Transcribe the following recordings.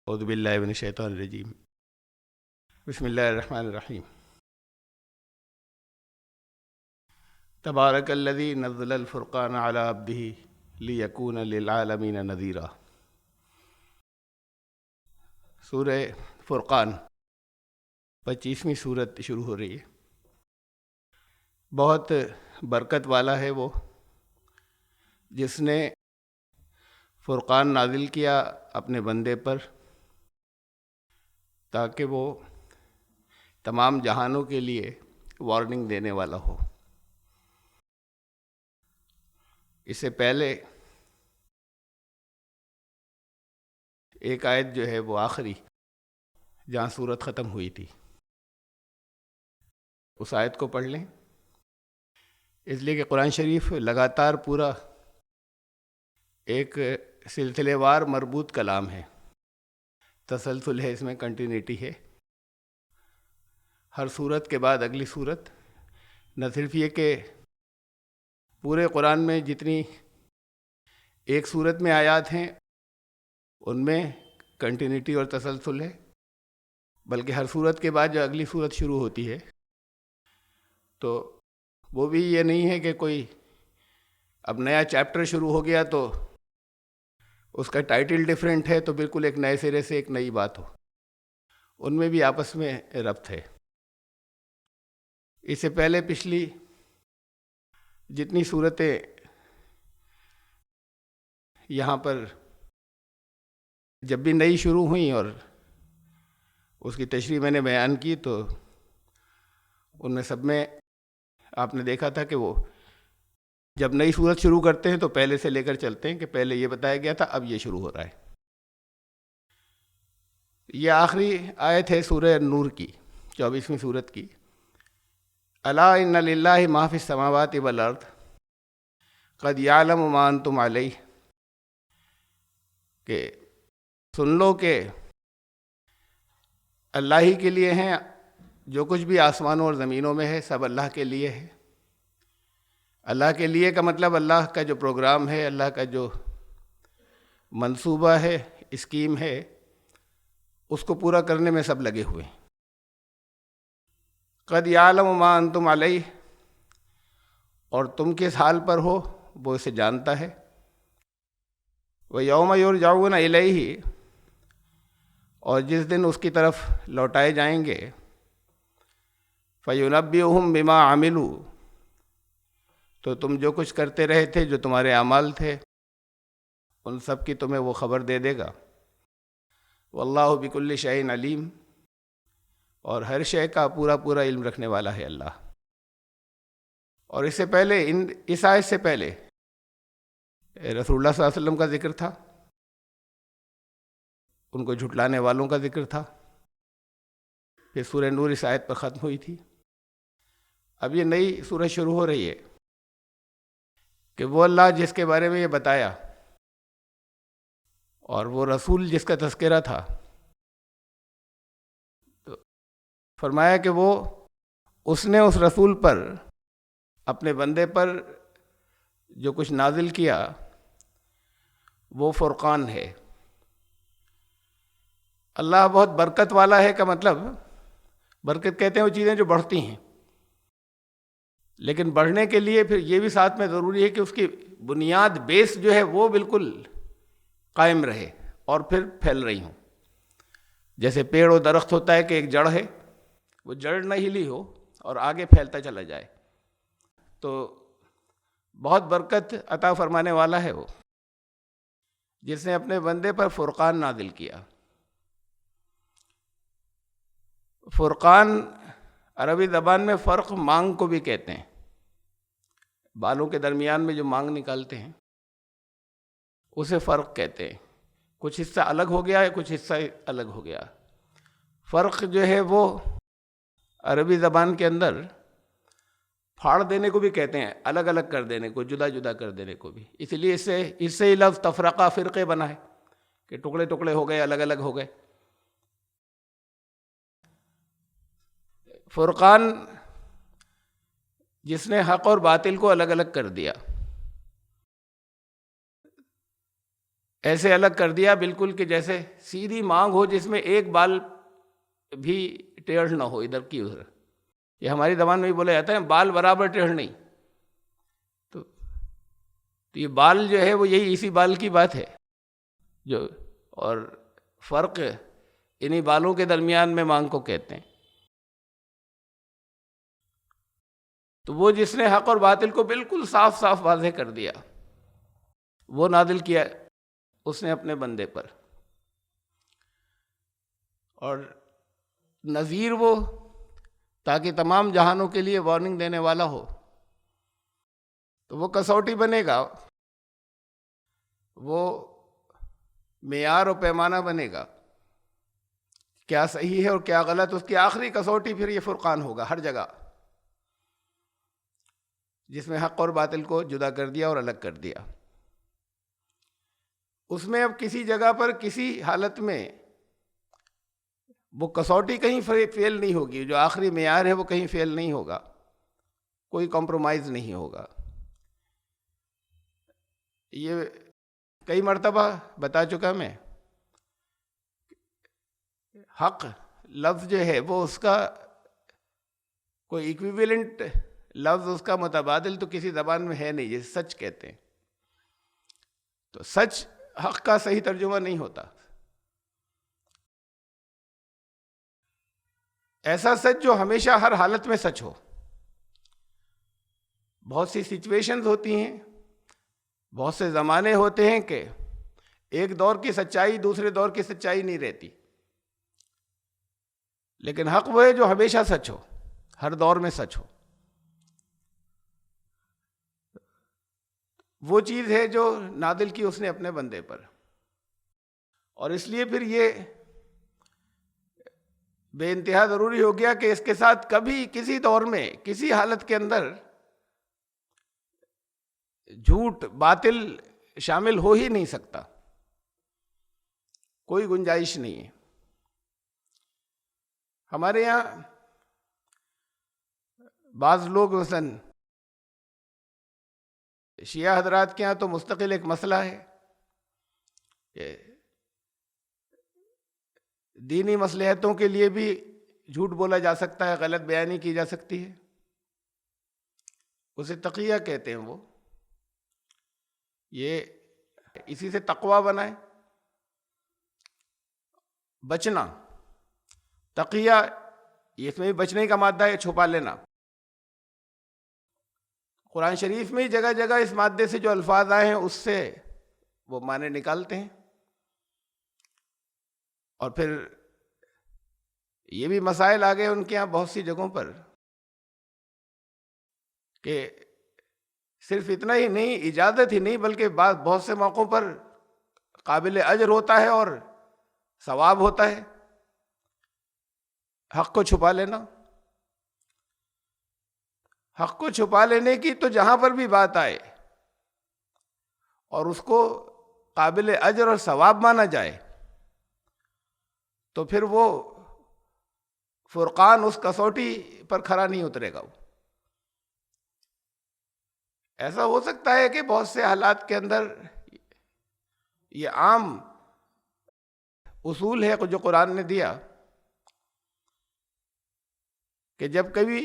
اعوذ باللہ من الشیطان الرجیم بسم اللہ الرحمن الرحیم تبارک الذی نزل الفرقان علی عبدہ لیکون للعالمین نذیرا۔ سورہ فرقان 25ویں سورت شروع ہو رہی ہے۔ بہت برکت والا ہے وہ جس نے فرقان نازل کیا اپنے بندے پر، تاکہ وہ تمام جہانوں کے لیے وارننگ دینے والا ہو۔ اس سے پہلے ایک آیت جو ہے وہ آخری جہاں سورت ختم ہوئی تھی، اس آیت کو پڑھ لیں، اس لیے کہ قرآن شریف لگاتار پورا ایک سلسلے وار مربوط کلام ہے، تسلسل ہے، اس میں کنٹینیوٹی ہے۔ ہر سورت کے بعد اگلی سورت، نہ صرف یہ کہ پورے قرآن میں جتنی ایک سورت میں آیات ہیں ان میں کنٹینیوٹی اور تسلسل ہے، بلکہ ہر سورت کے بعد جو اگلی سورت شروع ہوتی ہے تو وہ بھی یہ نہیں ہے کہ کوئی اب نیا چیپٹر شروع ہو گیا تو اس کا ٹائٹل ڈیفرنٹ ہے تو بالکل ایک نئے سرے سے ایک نئی بات ہو، ان میں بھی آپس میں ربط ہے۔ اس سے پہلے پچھلی جتنی صورتیں یہاں پر جب بھی نئی شروع ہوئیں اور اس کی تشریح میں نے بیان کی تو ان میں سب میں آپ نے دیکھا تھا کہ وہ جب نئی صورت شروع کرتے ہیں تو پہلے سے لے کر چلتے ہیں کہ پہلے یہ بتایا گیا تھا، اب یہ شروع ہو رہا ہے۔ یہ آخری آیت ہے سورہ نور کی، 24ویں سورت کی۔ الا ان للہ ما فی السماوات والارض قد یعلم ما انتم علیہ، کہ سن لو کہ اللہ ہی کے لیے ہیں، جو کچھ بھی آسمانوں اور زمینوں میں ہے سب اللہ کے لیے ہے۔ اللہ کے لیے کا مطلب اللہ کا جو پروگرام ہے، اللہ کا جو منصوبہ ہے، اسکیم ہے، اس کو پورا کرنے میں سب لگے ہوئے ہیں۔ قد یعلم ما انتم علیہ، اور تم کس حال پر ہو وہ اسے جانتا ہے۔ وَيَوْمَ يُرْجَعُونَ إِلَيْهِ، اور جس دن اس کی طرف لوٹائے جائیں گے، فَيُنَبِّئُهُم بِمَا عَمِلُوا، تو تم جو کچھ کرتے رہے تھے، جو تمہارے اعمال تھے، ان سب کی تمہیں وہ خبر دے دے گا۔ وَاللَّهُ بِكُلِّ شَيْءٍ عَلِيمٌ، اور ہر شے کا پورا پورا علم رکھنے والا ہے اللہ۔ اور اس سے پہلے اس آیت سے پہلے رسول اللہ صلی اللہ علیہ وسلم کا ذکر تھا، ان کو جھٹلانے والوں کا ذکر تھا، پھر سورہ نور اس آیت پر ختم ہوئی تھی۔ اب یہ نئی سورہ شروع ہو رہی ہے کہ وہ اللہ جس کے بارے میں یہ بتایا اور وہ رسول جس کا تذکرہ تھا، تو فرمایا کہ وہ اس نے اس رسول پر، اپنے بندے پر جو کچھ نازل کیا وہ فرقان ہے۔ اللہ بہت برکت والا ہے کا مطلب، برکت کہتے ہیں وہ چیزیں جو بڑھتی ہیں، لیکن بڑھنے کے لیے پھر یہ بھی ساتھ میں ضروری ہے کہ اس کی بنیاد، بیس جو ہے وہ بالکل قائم رہے اور پھر پھیل رہی ہوں۔ جیسے پیڑ و درخت ہوتا ہے کہ ایک جڑ ہے، وہ جڑ نہ ہلی ہو اور آگے پھیلتا چلا جائے، تو بہت برکت عطا فرمانے والا ہے وہ جس نے اپنے بندے پر فرقان نازل کیا۔ فرقان عربی زبان میں فرق مانگ کو بھی کہتے ہیں، بالوں کے درمیان میں جو مانگ نکالتے ہیں اسے فرق کہتے ہیں۔ کچھ حصہ الگ ہو گیا ہے، کچھ حصہ الگ ہو گیا۔ فرق جو ہے وہ عربی زبان کے اندر پھاڑ دینے کو بھی کہتے ہیں، الگ الگ کر دینے کو، جدا جدا کر دینے کو بھی، اس لیے اس سے ہی لفظ تفرقہ، فرقے بنا ہے کہ ٹکڑے ٹکڑے ہو گئے، الگ الگ ہو گئے۔ فرقان جس نے حق اور باطل کو الگ الگ کر دیا۔ ایسے الگ کر دیا بالکل کہ جیسے سیدھی مانگ ہو جس میں ایک بال بھی ٹیڑھ نہ ہو ادھر کی ادھر. یہ ہماری زبان میں بھی بولا جاتا ہے بال برابر ٹیڑھ نہیں. تو یہ بال جو ہے وہ یہی اسی بال کی بات ہے جو، اور فرق انہی بالوں کے درمیان میں مانگ کو کہتے ہیں. تو وہ جس نے حق اور باطل کو بالکل صاف صاف واضح کر دیا، وہ نازل کیا اس نے اپنے بندے پر. اور نذیر وہ تاکہ تمام جہانوں کے لیے وارننگ دینے والا ہو. تو وہ کسوٹی بنے گا، وہ معیار و پیمانہ بنے گا، کیا صحیح ہے اور کیا غلط. اس کی آخری کسوٹی پھر یہ فرقان ہوگا ہر جگہ، جس میں حق اور باطل کو جدا کر دیا اور الگ کر دیا. اس میں اب کسی جگہ پر کسی حالت میں وہ کسوٹی کہیں فیل نہیں ہوگی، جو آخری معیار ہے وہ کہیں فیل نہیں ہوگا، کوئی کمپرومائز نہیں ہوگا. یہ کئی مرتبہ بتا چکا میں. حق لفظ جو ہے وہ اس کا کوئی ایکویولنٹ لفظ، اس کا متبادل تو کسی زبان میں ہے نہیں. جیسے سچ کہتے ہیں تو سچ حق کا صحیح ترجمہ نہیں ہوتا. ایسا سچ جو ہمیشہ ہر حالت میں سچ ہو. بہت سی سچویشنز ہوتی ہیں، بہت سے زمانے ہوتے ہیں کہ ایک دور کی سچائی دوسرے دور کی سچائی نہیں رہتی، لیکن حق وہ ہے جو ہمیشہ سچ ہو، ہر دور میں سچ ہو. وہ چیز ہے جو نازل کی اس نے اپنے بندے پر. اور اس لیے پھر یہ بے انتہا ضروری ہو گیا کہ اس کے ساتھ کبھی کسی دور میں کسی حالت کے اندر جھوٹ باطل شامل ہو ہی نہیں سکتا، کوئی گنجائش نہیں ہے. ہمارے یہاں بعض لوگ مثلاً شیعہ حضرات کے یہاں تو مستقل ایک مسئلہ ہے کہ دینی مصلحتوں کے لیے بھی جھوٹ بولا جا سکتا ہے، غلط بیانی کی جا سکتی ہے. اسے تقیہ کہتے ہیں. وہ یہ اسی سے تقوی بنا ہے، بچنا. تقیہ یہ اس میں بھی بچنے کا مادہ ہے، چھپا لینا. قرآن شریف میں جگہ جگہ اس مادے سے جو الفاظ آئے ہیں اس سے وہ معنی نکالتے ہیں. اور پھر یہ بھی مسائل آ گئے ان کے یہاں بہت سی جگہوں پر کہ صرف اتنا ہی نہیں، اجازت ہی نہیں بلکہ بہت سے موقعوں پر قابل اجر ہوتا ہے اور ثواب ہوتا ہے حق کو چھپا لینا. حق کو چھپا لینے کی تو جہاں پر بھی بات آئے اور اس کو قابل اجر اور ثواب مانا جائے تو پھر وہ فرقان اس کسوٹی پر کھرا نہیں اترے گا. ایسا ہو سکتا ہے کہ بہت سے حالات کے اندر یہ عام اصول ہے جو قرآن نے دیا کہ جب کبھی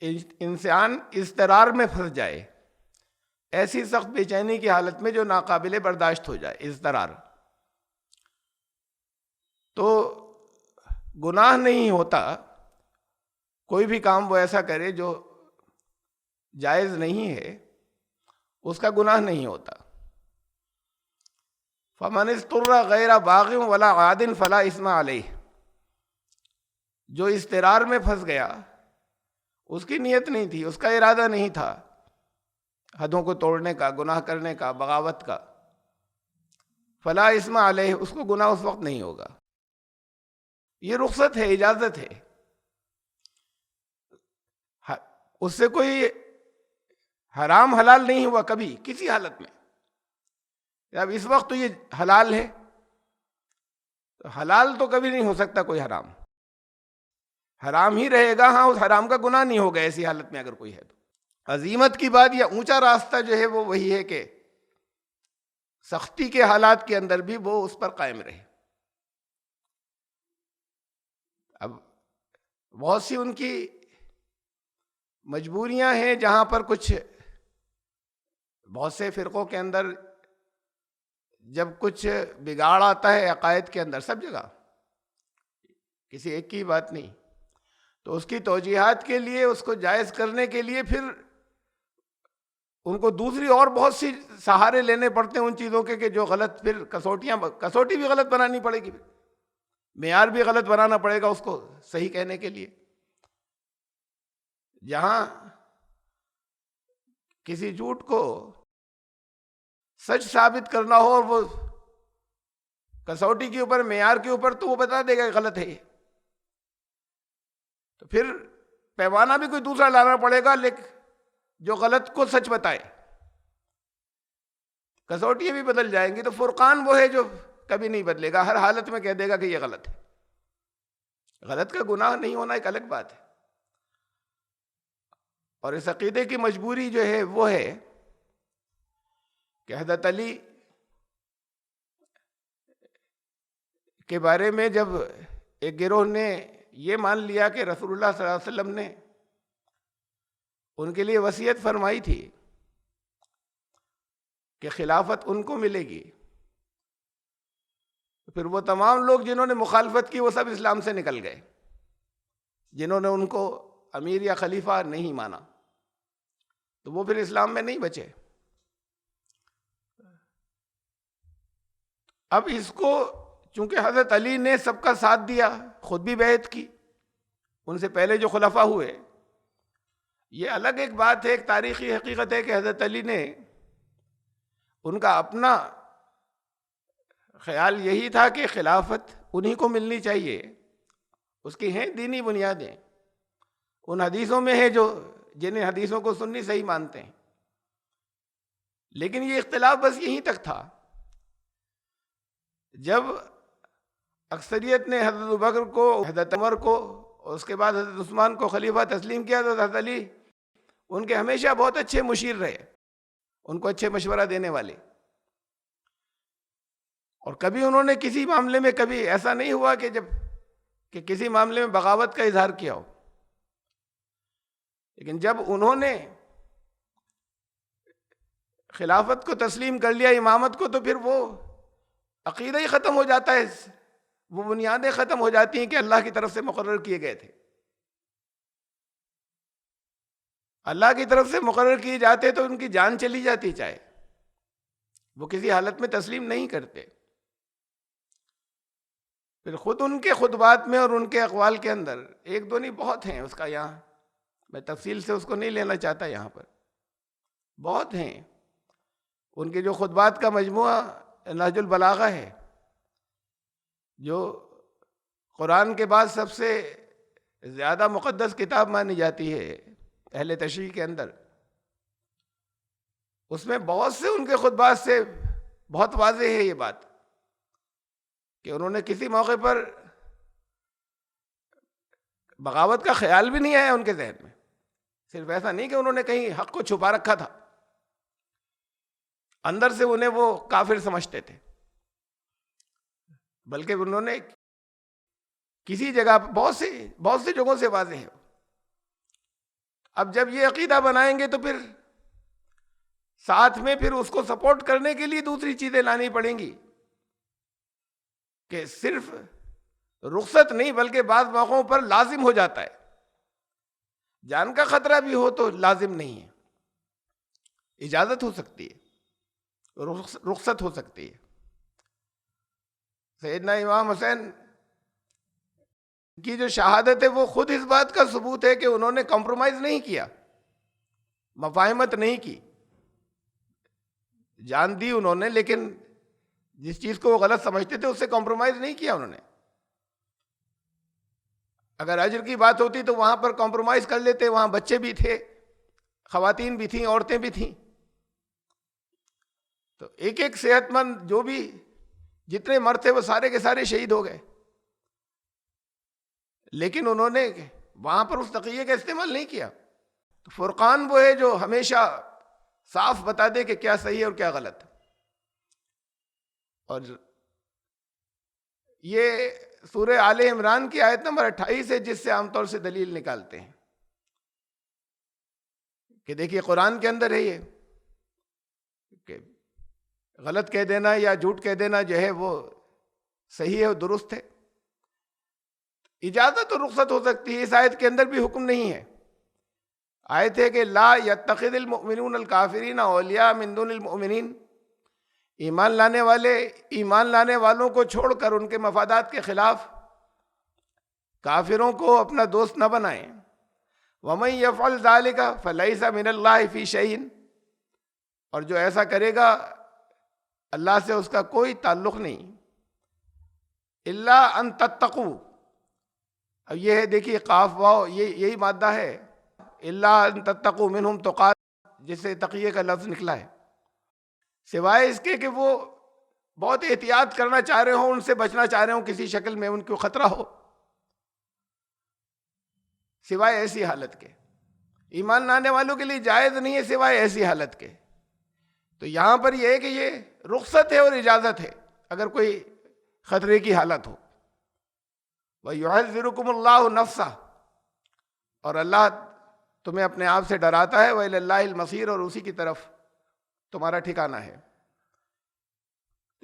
انسان اضطرار میں پھنس جائے، ایسی سخت بے چینی کی حالت میں جو ناقابل برداشت ہو جائے، اضطرار، تو گناہ نہیں ہوتا. کوئی بھی کام وہ ایسا کرے جو جائز نہیں ہے اس کا گناہ نہیں ہوتا. فَمَنِ اضْطُرَّ غَيْرَ بَاغٍ وَلَا عَادٍ فَلَا إِثْمَ عَلَيْهِ. جو اضطرار میں پھنس گیا، اس کی نیت نہیں تھی، اس کا ارادہ نہیں تھا حدوں کو توڑنے کا، گناہ کرنے کا، بغاوت کا، فَلَا إِثْمَ عَلَيْهِ، اس کو گناہ اس وقت نہیں ہوگا. یہ رخصت ہے، اجازت ہے. اس سے کوئی حرام حلال نہیں ہوا کبھی کسی حالت میں. اب اس وقت تو یہ حلال ہے، تو حلال تو کبھی نہیں ہو سکتا کوئی حرام. حرام ہی رہے گا، ہاں اس حرام کا گناہ نہیں ہوگا ایسی حالت میں اگر کوئی ہے تو. عظیمت کی بات یا اونچا راستہ جو ہے وہ وہی ہے کہ سختی کے حالات کے اندر بھی وہ اس پر قائم رہے۔ اب بہت سی ان کی مجبوریاں ہیں جہاں پر کچھ بہت سے فرقوں کے اندر جب کچھ بگاڑ آتا ہے عقائد کے اندر، سب جگہ، کسی ایک کی بات نہیں، تو اس کی توجیحات کے لیے، اس کو جائز کرنے کے لیے پھر ان کو دوسری اور بہت سی سہارے لینے پڑتے ہیں ان چیزوں کے کہ جو غلط، پھر کسوٹی بھی غلط بنانی پڑے گی، معیار بھی غلط بنانا پڑے گا اس کو صحیح کہنے کے لیے۔ جہاں کسی جھوٹ کو سچ ثابت کرنا ہو اور وہ کسوٹی کے اوپر، معیار کے اوپر، تو وہ بتا دے گا کہ غلط ہے یہ، تو پھر پیمانہ بھی کوئی دوسرا لانا پڑے گا لیکن جو غلط کو سچ بتائے، کسوٹیاں بھی بدل جائیں گی۔ تو فرقان وہ ہے جو کبھی نہیں بدلے گا، ہر حالت میں کہہ دے گا کہ یہ غلط ہے۔ غلط کا گناہ نہیں ہونا ایک الگ بات ہے، اور اس عقیدے کی مجبوری جو ہے وہ ہے کہ حضرت علی کے بارے میں جب ایک گروہ نے یہ مان لیا کہ رسول اللہ صلی اللہ علیہ وسلم نے ان کے لیے وصیت فرمائی تھی کہ خلافت ان کو ملے گی، پھر وہ تمام لوگ جنہوں نے مخالفت کی وہ سب اسلام سے نکل گئے، جنہوں نے ان کو امیر یا خلیفہ نہیں مانا، تو وہ پھر اسلام میں نہیں بچے۔ اب اس کو چونکہ حضرت علی نے سب کا ساتھ دیا، خود بھی بیعت کی، ان سے پہلے جو خلفاء ہوئے، یہ الگ ایک بات ہے، ایک تاریخی حقیقت ہے کہ حضرت علی نے، ان کا اپنا خیال یہی تھا کہ خلافت انہی کو ملنی چاہیے، اس کی ہیں دینی بنیادیں، ان حدیثوں میں ہے جو جنہیں حدیثوں کو سنی صحیح مانتے ہیں، لیکن یہ اختلاف بس یہیں تک تھا۔ جب اکثریت نے حضرت ابوبکر کو، حضرت عمر کو، اور اس کے بعد حضرت عثمان کو خلیفہ تسلیم کیا، تو حضرت علی ان کے ہمیشہ بہت اچھے مشیر رہے، ان کو اچھے مشورہ دینے والے، اور کبھی انہوں نے کسی معاملے میں کبھی ایسا نہیں ہوا کہ کسی معاملے میں بغاوت کا اظہار کیا ہو، لیکن جب انہوں نے خلافت کو تسلیم کر لیا، امامت کو، تو پھر وہ عقیدہ ہی ختم ہو جاتا ہے، وہ بنیادیں ختم ہو جاتی ہیں کہ اللہ کی طرف سے مقرر کیے گئے تھے۔ اللہ کی طرف سے مقرر کیے جاتے تو ان کی جان چلی جاتی، چاہے وہ کسی حالت میں تسلیم نہیں کرتے۔ پھر خود ان کے خطبات میں اور ان کے اقوال کے اندر، ایک دو نہیں بہت ہیں، اس کا یہاں میں تفصیل سے اس کو نہیں لینا چاہتا، یہاں پر بہت ہیں ان کے جو خطبات کا مجموعہ نہج البلاغہ ہے، جو قرآن کے بعد سب سے زیادہ مقدس کتاب مانی جاتی ہے اہل تشریح کے اندر، اس میں بہت سے ان کے خطبات سے بہت واضح ہے یہ بات کہ انہوں نے کسی موقع پر بغاوت کا خیال بھی نہیں آیا ان کے ذہن میں۔ صرف ایسا نہیں کہ انہوں نے کہیں حق کو چھپا رکھا تھا، اندر سے انہیں وہ کافر سمجھتے تھے، بلکہ انہوں نے کسی جگہ بہت سی جگہوں سے واضح ہے۔ اب جب یہ عقیدہ بنائیں گے تو پھر ساتھ میں پھر اس کو سپورٹ کرنے کے لیے دوسری چیزیں لانی پڑیں گی کہ صرف رخصت نہیں بلکہ بعض موقعوں پر لازم ہو جاتا ہے، جان کا خطرہ بھی ہو تو لازم نہیں ہے، اجازت ہو سکتی ہے، رخصت ہو سکتی ہے۔ سیدنا امام حسین کی جو شہادت ہے وہ خود اس بات کا ثبوت ہے کہ انہوں نے کمپرومائز نہیں کیا، مفاہمت نہیں کی، جان دی انہوں نے، لیکن جس چیز کو وہ غلط سمجھتے تھے اس سے کمپرومائز نہیں کیا انہوں نے۔ اگر اجر کی بات ہوتی تو وہاں پر کمپرومائز کر لیتے، وہاں بچے بھی تھے، خواتین بھی تھیں، عورتیں بھی تھیں، تو ایک ایک صحت مند جو بھی جتنے مرد تھے وہ سارے کے سارے شہید ہو گئے، لیکن انہوں نے وہاں پر اس تقیے کا استعمال نہیں کیا۔ تو فرقان وہ ہے جو ہمیشہ صاف بتا دے کہ کیا صحیح ہے اور کیا غلط ہے۔ اور یہ سورہ آل عمران کی آیت نمبر 28 ہے جس سے عام طور سے دلیل نکالتے ہیں کہ دیکھیے قرآن کے اندر ہے یہ کہ غلط کہہ دینا یا جھوٹ کہہ دینا جو ہے وہ صحیح ہے اور درست ہے. اجازت اور رخصت ہو سکتی ہے، اس آیت کے اندر بھی حکم نہیں ہے. آیت ہے کہ لا یتخذ المؤمنون الکافرین اولیاء من دون المؤمنین، ایمان لانے والوں کو چھوڑ کر ان کے مفادات کے خلاف کافروں کو اپنا دوست نہ بنائیں. وَمَن يَفْعَلْ ذَلِكَ فَلَيْسَ مِنَ اللَّهِ فِي شَيْءٍ، اور جو ایسا کرے گا اللہ سے اس کا کوئی تعلق نہیں. الا ان تتقوا، اب یہ ہے دیکھیے قاف واو یہی مادہ ہے، الا ان تتقوا منہم تقات، جس سے تقیے کا لفظ نکلا ہے، سوائے اس کے کہ وہ بہت احتیاط کرنا چاہ رہے ہوں، ان سے بچنا چاہ رہے ہوں، کسی شکل میں ان کو خطرہ ہو، سوائے ایسی حالت کے. ایمان لانے والوں کے لیے جائز نہیں ہے سوائے ایسی حالت کے. تو یہاں پر یہ ہے کہ یہ رخصت ہے اور اجازت ہے اگر کوئی خطرے کی حالت ہو. وَيُحَذِّرُكُمُ اللَّهُ نَفْسَهُ، اور اللہ تمہیں اپنے آپ سے ڈراتا ہے. وَإِلَى اللَّهِ الْمَصِيرُ، اور اسی کی طرف تمہارا ٹھکانہ ہے.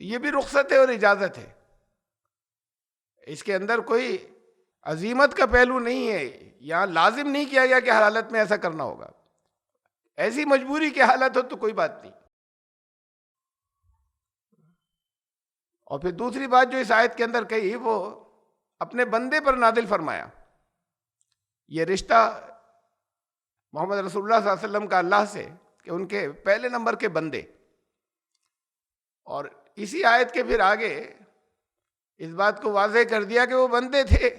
یہ بھی رخصت ہے اور اجازت ہے، اس کے اندر کوئی عزیمت کا پہلو نہیں ہے. یہاں لازم نہیں کیا گیا کہ ہر حالت میں ایسا کرنا ہوگا. ایسی مجبوری کی حالت ہو تو کوئی بات نہیں. اور پھر دوسری بات جو اس آیت کے اندر کہی وہ اپنے بندے پر نازل فرمایا. یہ رشتہ محمد رسول اللہ صلی اللہ علیہ وسلم کا اللہ سے کہ ان کے پہلے نمبر کے بندے، اور اسی آیت کے پھر آگے اس بات کو واضح کر دیا کہ وہ بندے تھے.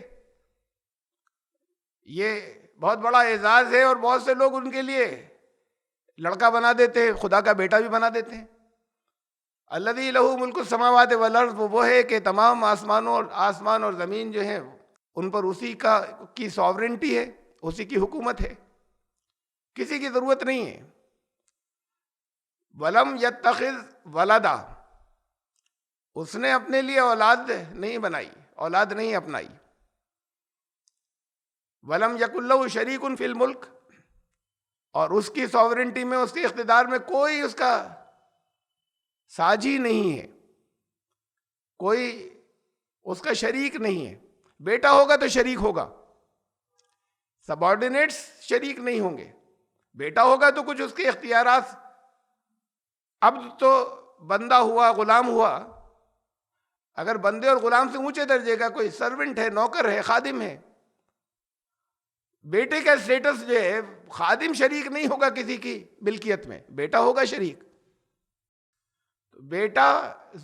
یہ بہت بڑا اعزاز ہے، اور بہت سے لوگ ان کے لیے لڑکا بنا دیتے ہیں، خدا کا بیٹا بھی بنا دیتے ہیں. الذی لہ ملک السماوات والارض، وہ ہے کہ تمام آسمان اور زمین جو ہیں ان پر اسی کی ساورنٹی ہے، اسی کی حکومت ہے، کسی کی ضرورت نہیں ہے. ولم یتخذ ولدا، اس نے اپنے لیے اولاد نہیں بنائی، اولاد نہیں اپنائی. ولم یکن لہ شریک فی الملک، اور اس کی ساورنٹی میں، اس کے اقتدار میں کوئی اس کا ساجی نہیں ہے، کوئی اس کا شریک نہیں ہے. بیٹا ہوگا تو شریک ہوگا، سبارڈینیٹس شریک نہیں ہوں گے. بیٹا ہوگا تو کچھ اس کے اختیارات، اب تو بندہ ہوا، غلام ہوا. اگر بندے اور غلام سے اونچے درجے کا کوئی سرونٹ ہے، نوکر ہے، خادم ہے. بیٹے کا اسٹیٹس جو ہے، خادم شریک نہیں ہوگا کسی کی ملکیت میں، بیٹا ہوگا شریک. بیٹا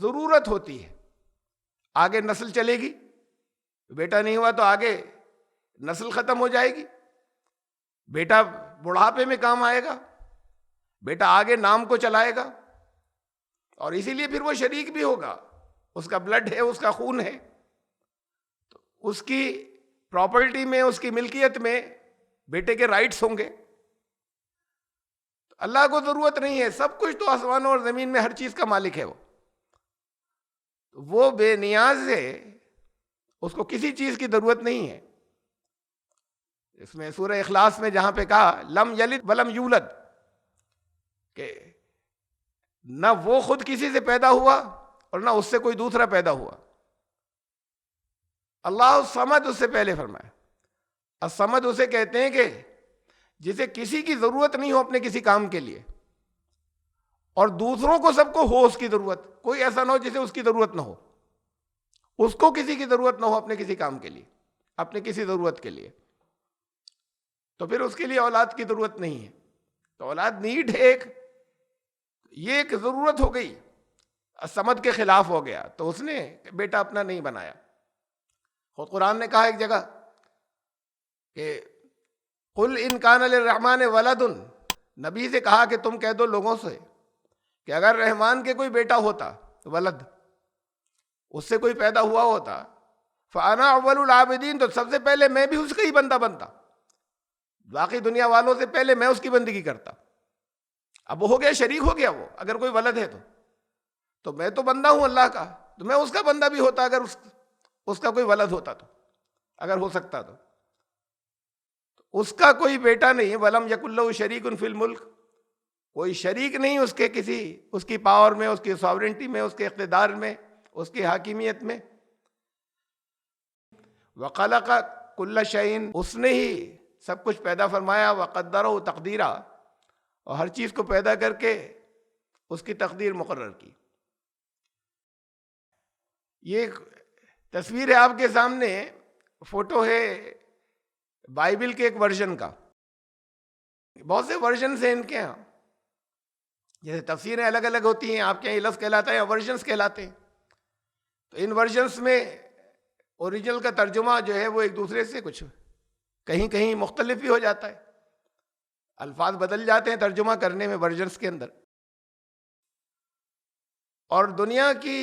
ضرورت ہوتی ہے، آگے نسل چلے گی. بیٹا نہیں ہوا تو آگے نسل ختم ہو جائے گی. بیٹا بڑھاپے میں کام آئے گا، بیٹا آگے نام کو چلائے گا، اور اسی لیے پھر وہ شریک بھی ہوگا. اس کا بلڈ ہے، اس کا خون ہے، تو اس کی پراپرٹی میں، اس کی ملکیت میں بیٹے کے رائٹس ہوں گے. اللہ کو ضرورت نہیں ہے، سب کچھ تو آسمانوں اور زمین میں ہر چیز کا مالک ہے. وہ بے نیاز ہے، اس کو کسی چیز کی ضرورت نہیں ہے. اس میں سورہ اخلاص میں جہاں پہ کہا لم یلد ولم یولد، کہ نہ وہ خود کسی سے پیدا ہوا اور نہ اس سے کوئی دوسرا پیدا ہوا. اللہ الصمد اس سے پہلے فرمایا. الصمد اسے کہتے ہیں کہ جسے کسی کی ضرورت نہیں ہو اپنے کسی کام کے لیے، اور دوسروں کو سب کو ہو اس کی ضرورت. کوئی ایسا نہ ہو جسے اس کی ضرورت نہ ہو، اس کو کسی کی ضرورت نہ ہو اپنے کسی کام کے لیے، اپنے کسی ضرورت کے لیے. تو پھر اس کے لیے اولاد کی ضرورت نہیں ہے. تو اولاد نیڈ ہے ایک، یہ ایک ضرورت ہو گئی، الصمد کے خلاف ہو گیا. تو اس نے بیٹا اپنا نہیں بنایا. خود قرآن نے کہا ایک جگہ کہ قل ان کان للرحمن ولد، نبی سے کہا کہ تم کہہ دو لوگوں سے کہ اگر رحمان کے کوئی بیٹا ہوتا، ولد، اس سے کوئی پیدا ہوا ہوتا، فانا اول العابدین، تو سب سے پہلے میں بھی اس کا ہی بندہ بنتا، باقی دنیا والوں سے پہلے میں اس کی بندگی کرتا. اب وہ ہو گیا، شریک ہو گیا وہ، اگر کوئی ولد ہے تو تو میں تو بندہ ہوں اللہ کا، تو میں اس کا بندہ بھی ہوتا اگر اس کا کوئی ولد ہوتا تو، اگر ہو سکتا تو اس کا کوئی بیٹا نہیں ہے. ولم یکن لہ شریک فی الملک، کوئی شریک نہیں اس کے کسی، اس کی پاور میں، اس کی ساورنٹی میں، اس کے اقتدار میں، اس کی حاکمیت میں. وخلق کل شیء، اس نے ہی سب کچھ پیدا فرمایا. وقدرہ تقدیرا، اور ہر چیز کو پیدا کر کے اس کی تقدیر مقرر کی. یہ ایک تصویر ہے آپ کے سامنے، فوٹو ہے بائبل کے ایک ورژن کا. بہت سے ورژنس ہیں ان کے ہاں، جیسے تفسیریں الگ الگ ہوتی ہیں، آپ کے یہاں لفظ کہلاتا ہے یا ورژنس کہلاتے ہیں. تو ان ورژنس میں اوریجنل کا ترجمہ جو ہے وہ ایک دوسرے سے کچھ کہیں کہیں مختلف بھی ہو جاتا ہے، الفاظ بدل جاتے ہیں ترجمہ کرنے میں ورژنس کے اندر. اور دنیا کی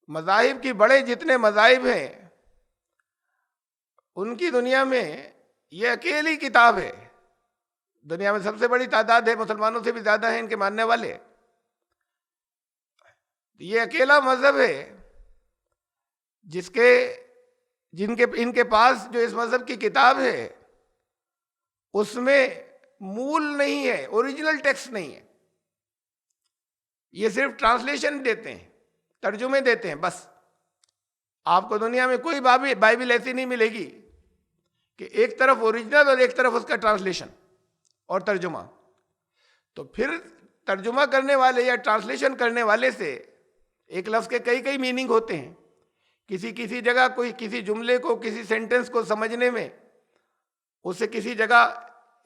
مذاہب کی بڑے جتنے مذاہب ہیں ان کی دنیا میں یہ اکیلی کتاب ہے. دنیا میں سب سے بڑی تعداد ہے، مسلمانوں سے بھی زیادہ ہیں ان کے ماننے والے. یہ اکیلا مذہب ہے ان کے پاس جو اس مذہب کی کتاب ہے اس میں مول نہیں ہے، اوریجنل ٹیکسٹ نہیں ہے. یہ صرف ٹرانسلیشن دیتے ہیں، ترجمے دیتے ہیں بس. آپ کو دنیا میں کوئی بائبل ایسی نہیں ملے گی کہ ایک طرف اوریجنل اور ایک طرف اس کا ٹرانسلیشن اور ترجمہ. تو پھر ترجمہ کرنے والے یا ٹرانسلیشن کرنے والے سے ایک لفظ کے کئی میننگ ہوتے ہیں. کسی جگہ کوئی کسی جملے کو، کسی سینٹنس کو سمجھنے میں، اس سے کسی جگہ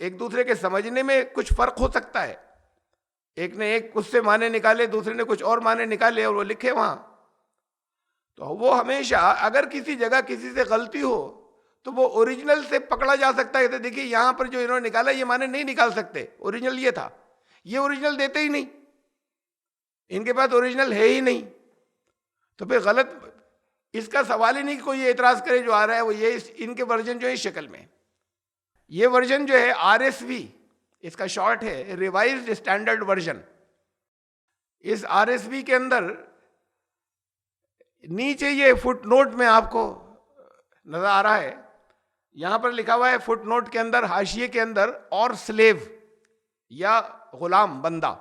ایک دوسرے کے سمجھنے میں کچھ فرق ہو سکتا ہے. ایک نے ایک اس سے معنی نکالے، دوسرے نے کچھ اور معنی نکالے اور وہ لکھے وہاں. تو وہ ہمیشہ اگر کسی جگہ کسی سے غلطی ہو تو وہ اوریجنل سے پکڑا جا سکتا ہے. دیکھیے یہاں پر جو انہوں نے نکالا یہ معنی نہیں نکال سکتے، اوریجنل یہ تھا. یہ اوریجنل دیتے ہی نہیں، ان کے پاس اوریجنل ہے ہی نہیں. تو پھر غلط، اس کا سوال ہی نہیں کہ کوئی اعتراض کرے. جو آ رہا ہے وہ یہ ان کے ورژن جو ہے اس شکل میں. یہ ورژن جو ہے RSV، اس کا شارٹ ہے ریوائزڈ اسٹینڈرڈ ورژن. اس RSV کے اندر نیچے یہ فٹ نوٹ میں آپ کو نظر آ رہا ہے، یہاں پر لکھا ہوا ہے فٹ نوٹ کے اندر، حاشیے کے اندر، اور سلیو یا غلام، بندہ.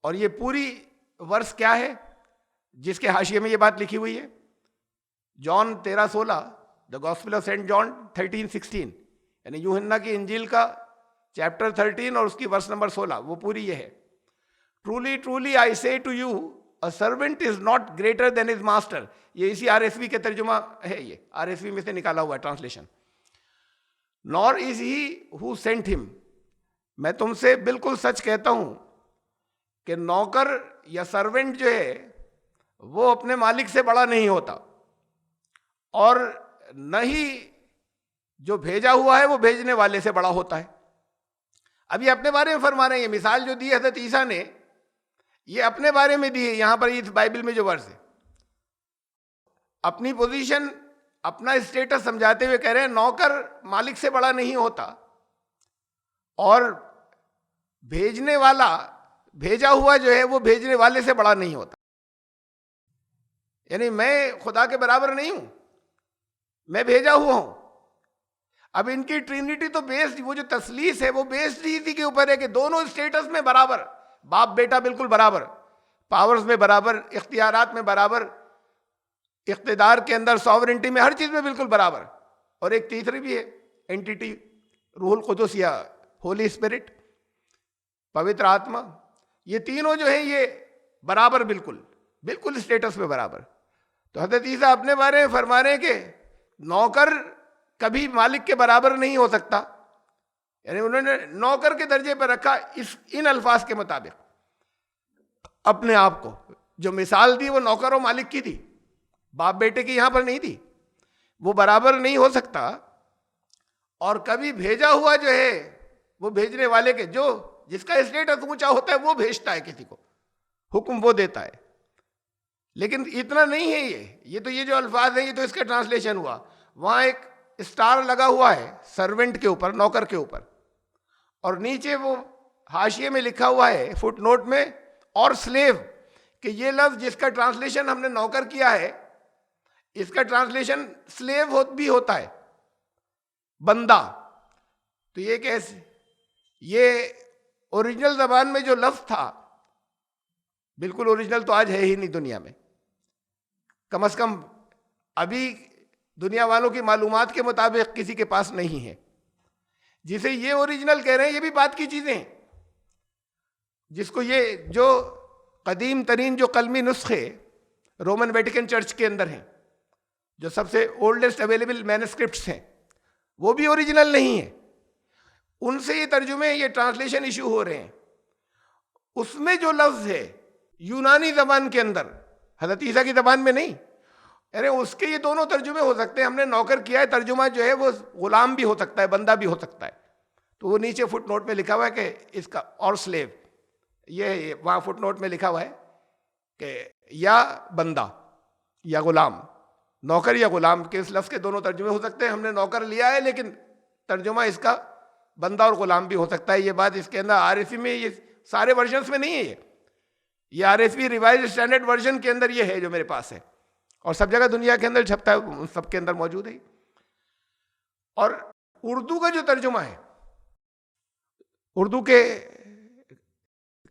اور یہ پوری ورس کیا ہے جس کے حاشیے میں یہ بات لکھی ہوئی ہے؟ جان 13:16، دا گاسپل آف سینٹ جان 13:16، یعنی یوحنا کی انجیل کا چیپٹر 13 اور اس کی ورس نمبر 16، وہ پوری یہ ہے. Truly truly I say to you a servant is not greater than his master. یہ اسی RSV کے ترجمہ ہے، یہ RSV میں سے نکالا ہوا translation. nor is he who sent him. میں تم سے بالکل سچ کہتا ہوں کہ نوکر یا سرونٹ جو ہے وہ اپنے مالک سے بڑا نہیں ہوتا، اور نہ ہی جو بھیجا ہوا ہے وہ بھیجنے والے سے بڑا ہوتا ہے. اب یہ اپنے بارے میں فرما رہے ہیں. یہ مثال جو دی حضرت عیسیٰ نے یہ اپنے بارے میں دی ہے. یہاں پر اس بائبل میں جو ورس ہے، اپنی پوزیشن، اپنا اسٹیٹس سمجھاتے ہوئے کہہ رہے ہیں نوکر مالک سے بڑا نہیں ہوتا، اور بھیجنے والا، بھیجا ہوا جو ہے وہ بھیجنے والے سے بڑا نہیں ہوتا. یعنی میں خدا کے برابر نہیں ہوں، میں بھیجا ہوا ہوں. اب ان کی ٹرینیٹی تو بیسڈ، وہ جو تثلیث ہے وہ بیسڈ اسی کے اوپر ہے کہ دونوں اسٹیٹس میں برابر، باپ بیٹا بالکل برابر، پاورز میں برابر، اختیارات میں برابر، اقتدار کے اندر، ساورنٹی میں، ہر چیز میں بالکل برابر. اور ایک تیسری بھی ہے اینٹیٹی، روح القدس یا ہولی اسپرٹ، پوتر آتما. یہ تینوں جو ہیں یہ برابر، بالکل اسٹیٹس میں برابر. تو حضرت عیسیٰ اپنے بارے میں فرما رہے ہیں کہ نوکر کبھی مالک کے برابر نہیں ہو سکتا. یعنی انہوں نے نوکر کے درجے پر رکھا ان الفاظ کے مطابق اپنے آپ کو. جو مثال دی وہ نوکر و مالک کی تھی، باپ بیٹے کی یہاں پر نہیں تھی. وہ برابر نہیں ہو سکتا. اور کبھی بھیجا ہوا جو ہے وہ بھیجنے والے کے، جو جس کا اسٹیٹس اونچا ہوتا ہے وہ بھیجتا ہے کسی کو، حکم وہ دیتا ہے. لیکن اتنا نہیں ہے یہ تو یہ جو الفاظ ہیں یہ تو اس کا ٹرانسلیشن ہوا. وہاں ایک اسٹار لگا ہوا ہے سرونٹ کے اوپر، نوکر کے اوپر، اور نیچے وہ حاشیے میں لکھا ہوا ہے فٹ نوٹ میں، اور سلیو. کہ یہ لفظ جس کا ٹرانسلیشن ہم نے نوکر کیا ہے، اس کا ٹرانسلیشن سلیو بھی ہوتا ہے، بندہ. تو یہ کیسے؟ یہ اوریجنل زبان میں جو لفظ تھا، بالکل اوریجنل تو آج ہے ہی نہیں دنیا میں، کم از کم ابھی دنیا والوں کی معلومات کے مطابق کسی کے پاس نہیں ہے. جسے یہ اوریجنل کہہ رہے ہیں، یہ بھی بات کی چیزیں ہیں، جس کو یہ جو قدیم ترین جو قلمی نسخے رومن ویٹیکن چرچ کے اندر ہیں، جو سب سے اولڈسٹ اویلیبل مینuscripts ہیں، وہ بھی اوریجنل نہیں ہیں. ان سے یہ ترجمے، یہ ٹرانسلیشن ایشو ہو رہے ہیں. اس میں جو لفظ ہے یونانی زبان کے اندر، حضرت عیسیٰ کی زبان میں نہیں، ارے اس کے یہ دونوں ترجمے ہو سکتے ہیں. ہم نے نوکر کیا ہے، ترجمہ جو ہے وہ غلام بھی ہو سکتا ہے، بندہ بھی ہو سکتا ہے. تو وہ نیچے فٹ نوٹ میں لکھا ہوا ہے کہ اس کا، اور سلیو، یہ وہاں فٹ نوٹ میں لکھا ہوا ہے کہ یا بندہ یا غلام، نوکر یا غلام کے اس لفظ کے دونوں ترجمے ہو سکتے ہیں. ہم نے نوکر لیا ہے، لیکن ترجمہ اس کا بندہ اور غلام بھی ہو سکتا ہے. یہ بات اس کے اندر RSV میں، یہ سارے ورژنس میں نہیں ہے. یہ RSV ریوائزڈ اسٹینڈرڈ ورژن کے اندر یہ ہے جو میرے پاس ہے، اور سب جگہ دنیا کے اندر چھپتا ہے، سب کے اندر موجود ہے. اور اردو کا جو ترجمہ ہے، اردو کے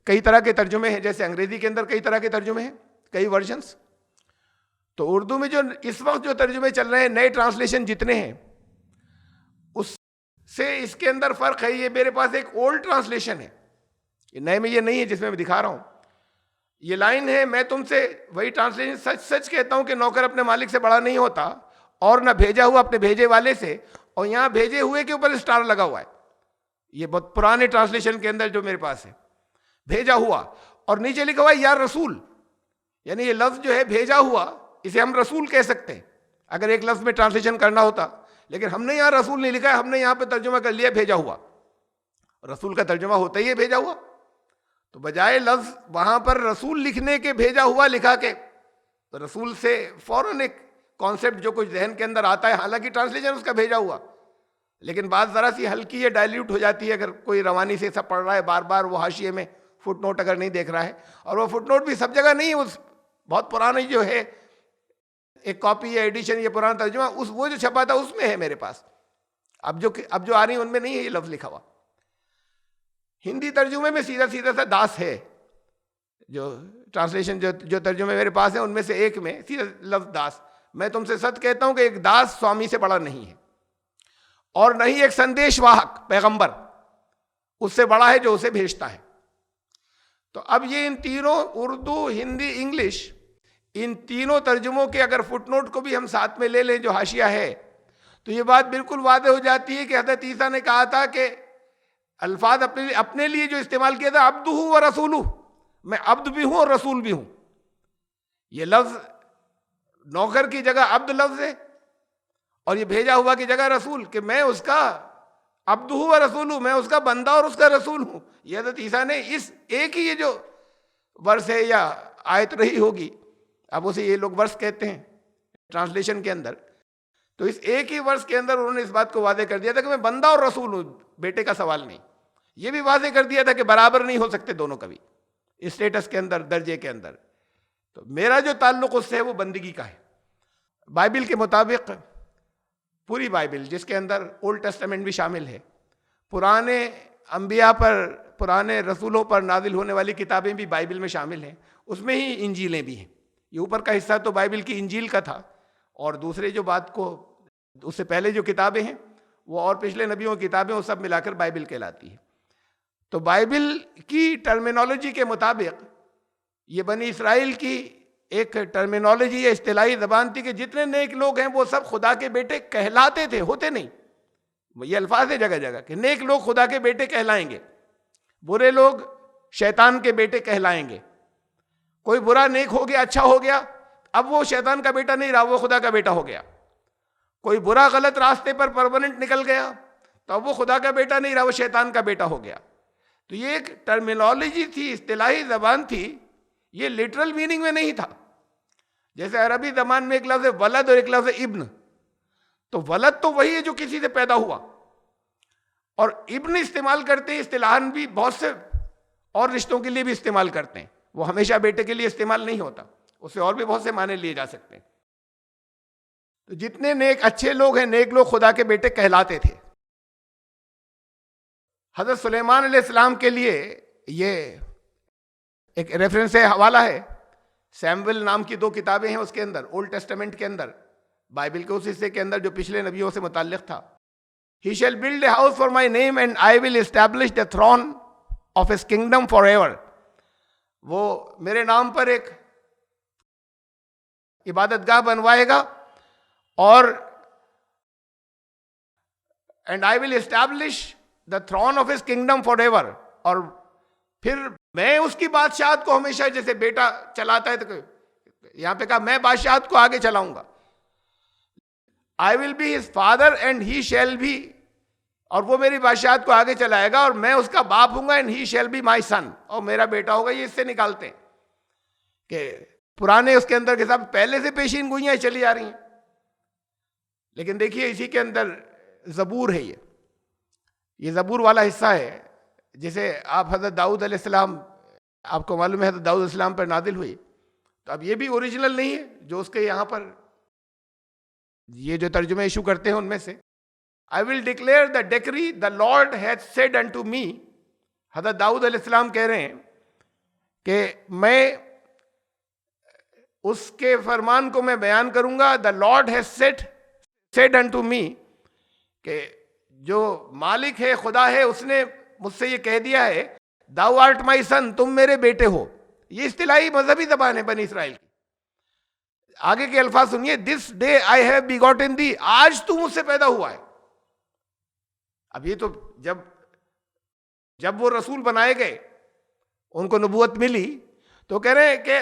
کئی طرح کے ترجمے ہیں، جیسے انگریزی کے اندر کئی طرح کے ترجمے ہیں، کئی ورژنس. تو اردو میں جو اس وقت جو ترجمے چل رہے ہیں، نئے ٹرانسلیشن جتنے ہیں، اس سے اس کے اندر فرق ہے. یہ میرے پاس ایک اولڈ ٹرانسلیشن ہے، یہ نئے میں یہ نہیں ہے جس میں دکھا رہا ہوں. یہ لائن ہے، میں تم سے وہی ٹرانسلیشن سچ سچ کہتا ہوں کہ نوکر اپنے مالک سے بڑا نہیں ہوتا، اور نہ بھیجا ہوا اپنے بھیجے والے سے. اور یہاں بھیجے ہوئے کے اوپر اسٹار لگا ہوا ہے. یہ بہت پرانے ٹرانسلیشن کے اندر جو میرے پاس ہے، بھیجا ہوا، اور نیچے لکھا ہوا ہے یا رسول. یعنی یہ لفظ جو ہے بھیجا ہوا، اسے ہم رسول کہہ سکتے ہیں اگر ایک لفظ میں ٹرانسلیشن کرنا ہوتا. لیکن ہم نے یہاں رسول نہیں لکھا ہے، ہم نے یہاں پہ ترجمہ کر لیا بھیجا ہوا. رسول کا ترجمہ ہوتا ہی ہے بھیجا ہوا. تو بجائے لفظ وہاں پر رسول لکھنے کے بھیجا ہوا لکھا کے، رسول سے فوراً ایک کانسیپٹ جو کچھ ذہن کے اندر آتا ہے، حالانکہ ٹرانسلیشن اس کا بھیجا ہوا، لیکن بات ذرا سی ہلکی ہے، ڈائلیوٹ ہو جاتی ہے اگر کوئی روانی سے سب پڑھ رہا ہے بار بار، وہ حاشیے میں فٹ نوٹ اگر نہیں دیکھ رہا ہے. اور وہ فٹ نوٹ بھی سب جگہ نہیں ہے، اس بہت پرانی جو ہے ایک کاپی یا ایڈیشن، یہ پرانا ترجمہ، اس وہ جو چھپا تھا اس میں ہے میرے پاس. اب جو آ رہی ہیں ان میں نہیں ہے یہ لفظ لکھا ہوا. ہندی ترجمے میں سیدھا سیدھا سا داس ہے، جو ٹرانسلیشن جو ترجمے میرے پاس ہیں ان میں سے ایک میں سیدھا لفظ داس. میں تم سے سچ کہتا ہوں کہ ایک داس سوامی سے بڑا نہیں ہے، اور نہ ہی ایک سندیش واہک پیغمبر اس سے بڑا ہے جو اسے بھیجتا ہے. تو اب یہ ان تینوں، اردو، ہندی، انگلش، ان تینوں ترجموں کے اگر فٹ نوٹ کو بھی ہم ساتھ میں لے لیں جو حاشیہ ہے، تو یہ بات بالکل واضح ہو جاتی ہے کہ حضرت عیسیٰ نے کہا تھا کہ الفاظ اپنے لیے جو استعمال کیا تھا، عبدہ و رسولہ، میں عبد بھی ہوں اور رسول بھی ہوں. یہ لفظ نوکر کی جگہ عبد لفظ ہے، اور یہ بھیجا ہوا کی جگہ رسول، کہ میں اس کا عبدہ و رسولہ، میں اس کا بندہ اور اس کا رسول ہوں. یہ حضرت عیسیٰ نے اس ایک ہی یہ جو ورس ہے یا آیت رہی ہوگی، اب اسے یہ لوگ ورس کہتے ہیں ٹرانسلیشن کے اندر، تو اس ایک ہی ورس کے اندر انہوں نے اس بات کو واضح کر دیا تھا کہ میں بندہ اور رسول ہوں، بیٹے کا سوال نہیں. یہ بھی واضح کر دیا تھا کہ برابر نہیں ہو سکتے دونوں کبھی اسٹیٹس کے اندر، درجے کے اندر. تو میرا جو تعلق اس سے ہے وہ بندگی کا ہے. بائبل کے مطابق پوری بائبل، جس کے اندر اولڈ ٹیسٹمنٹ بھی شامل ہے، پرانے انبیاء پر، پرانے رسولوں پر نازل ہونے والی کتابیں بھی بائبل میں شامل ہیں، اس میں ہی انجیلیں بھی ہیں. یہ اوپر کا حصہ تو بائبل کی انجیل کا تھا، اور دوسرے جو بات کو اس سے پہلے جو کتابیں ہیں وہ اور پچھلے نبیوں کی کتابیں، وہ سب ملا کر بائبل کہلاتی ہے. تو بائبل کی ٹرمینالوجی کے مطابق یہ بنی اسرائیل کی ایک ٹرمینالوجی یا اصطلاحی زبان تھی کہ جتنے نیک لوگ ہیں وہ سب خدا کے بیٹے کہلاتے تھے، ہوتے نہیں. یہ الفاظ ہے جگہ جگہ کہ نیک لوگ خدا کے بیٹے کہلائیں گے، برے لوگ شیطان کے بیٹے کہلائیں گے. کوئی برا نیک ہو گیا، اچھا ہو گیا، اب وہ شیطان کا بیٹا نہیں رہا، وہ خدا کا بیٹا ہو گیا. کوئی برا غلط راستے پر پرماننٹ نکل گیا تو اب وہ خدا کا بیٹا نہیں رہا، وہ شیطان کا بیٹا ہو گیا. تو یہ ایک ٹرمینالوجی تھی، اصطلاحی زبان تھی، یہ لٹرل میننگ میں نہیں تھا. جیسے عربی زبان میں ایک لفظ ہے ولد اور ایک لفظ ہے ابن. تو ولد تو وہی ہے جو کسی سے پیدا ہوا، اور ابن استعمال کرتے ہیں اصطلاحاً بھی بہت سے اور رشتوں کے لیے بھی استعمال کرتے ہیں. وہ ہمیشہ بیٹے کے لیے استعمال نہیں ہوتا، اس سے اور بھی بہت سے معنی لیے جا سکتے ہیں۔ تو جتنے نیک اچھے لوگ ہیں، نیک لوگ خدا کے بیٹے کہلاتے تھے۔ حضرت سلیمان علیہ السلام کے لیے یہ ایک ریفرنس ہے، حوالہ ہے، سیمویل نام کی 2 کتابیں ہیں اس کے اندر، اولڈ ٹیسٹمنٹ کے اندر، بائبل کے اس حصے کے اندر جو پچھلے نبیوں سے متعلق تھا۔ He shall build a house for my name and I will establish the throne of his kingdom forever۔ وہ میرے نام پر ایک عبادت گاہ بنوائے گا، اور and I will establish the throne of his kingdom forever، اور پھر میں اس کی بادشاہت کو ہمیشہ، جیسے بیٹا چلاتا ہے تو یہاں پہ کہا میں بادشاہت کو آگے چلاؤں گا۔ I will be his father and he shall be، اور وہ میری بادشاہت کو آگے چلائے گا اور میں اس کا باپ ہوں گا، and he shall be my son، اور میرا بیٹا ہوگا۔ یہ اس سے نکالتے ہیں کہ پرانے اس کے اندر کے ساتھ پہلے سے پیشین گوئیاں چلی آ رہی ہیں، لیکن دیکھیے اسی کے اندر زبور ہے، یہ زبور والا حصہ ہے جسے آپ حضرت داؤد علیہ السلام، آپ کو معلوم ہے حضرت داؤد علیہ السلام پر نازل ہوئی، تو اب یہ بھی اوریجنل نہیں ہے جو اس کے یہاں پر یہ جو ترجمے ایشو کرتے ہیں ان میں سے۔ I will declare the decree the Lord hath said unto me، حضرت داؤد علیہ السلام کہہ رہے ہیں کہ میں اس کے فرمان کو میں بیان کروں گا۔ The Lord has said unto me، کہ جو مالک ہے، خدا ہے، اس نے مجھ سے یہ کہہ دیا ہے thou art my son، تم میرے بیٹے ہو۔ یہ اصطلاحی مذہبی زبان ہے بنی اسرائیل کی۔ آگے کے الفاظ سنیے، this day I have begotten thee، آج تو مجھ سے پیدا ہوا ہے۔ اب یہ تو جب وہ رسول بنائے گئے، ان کو نبوت ملی، تو کہہ رہے ہیں کہ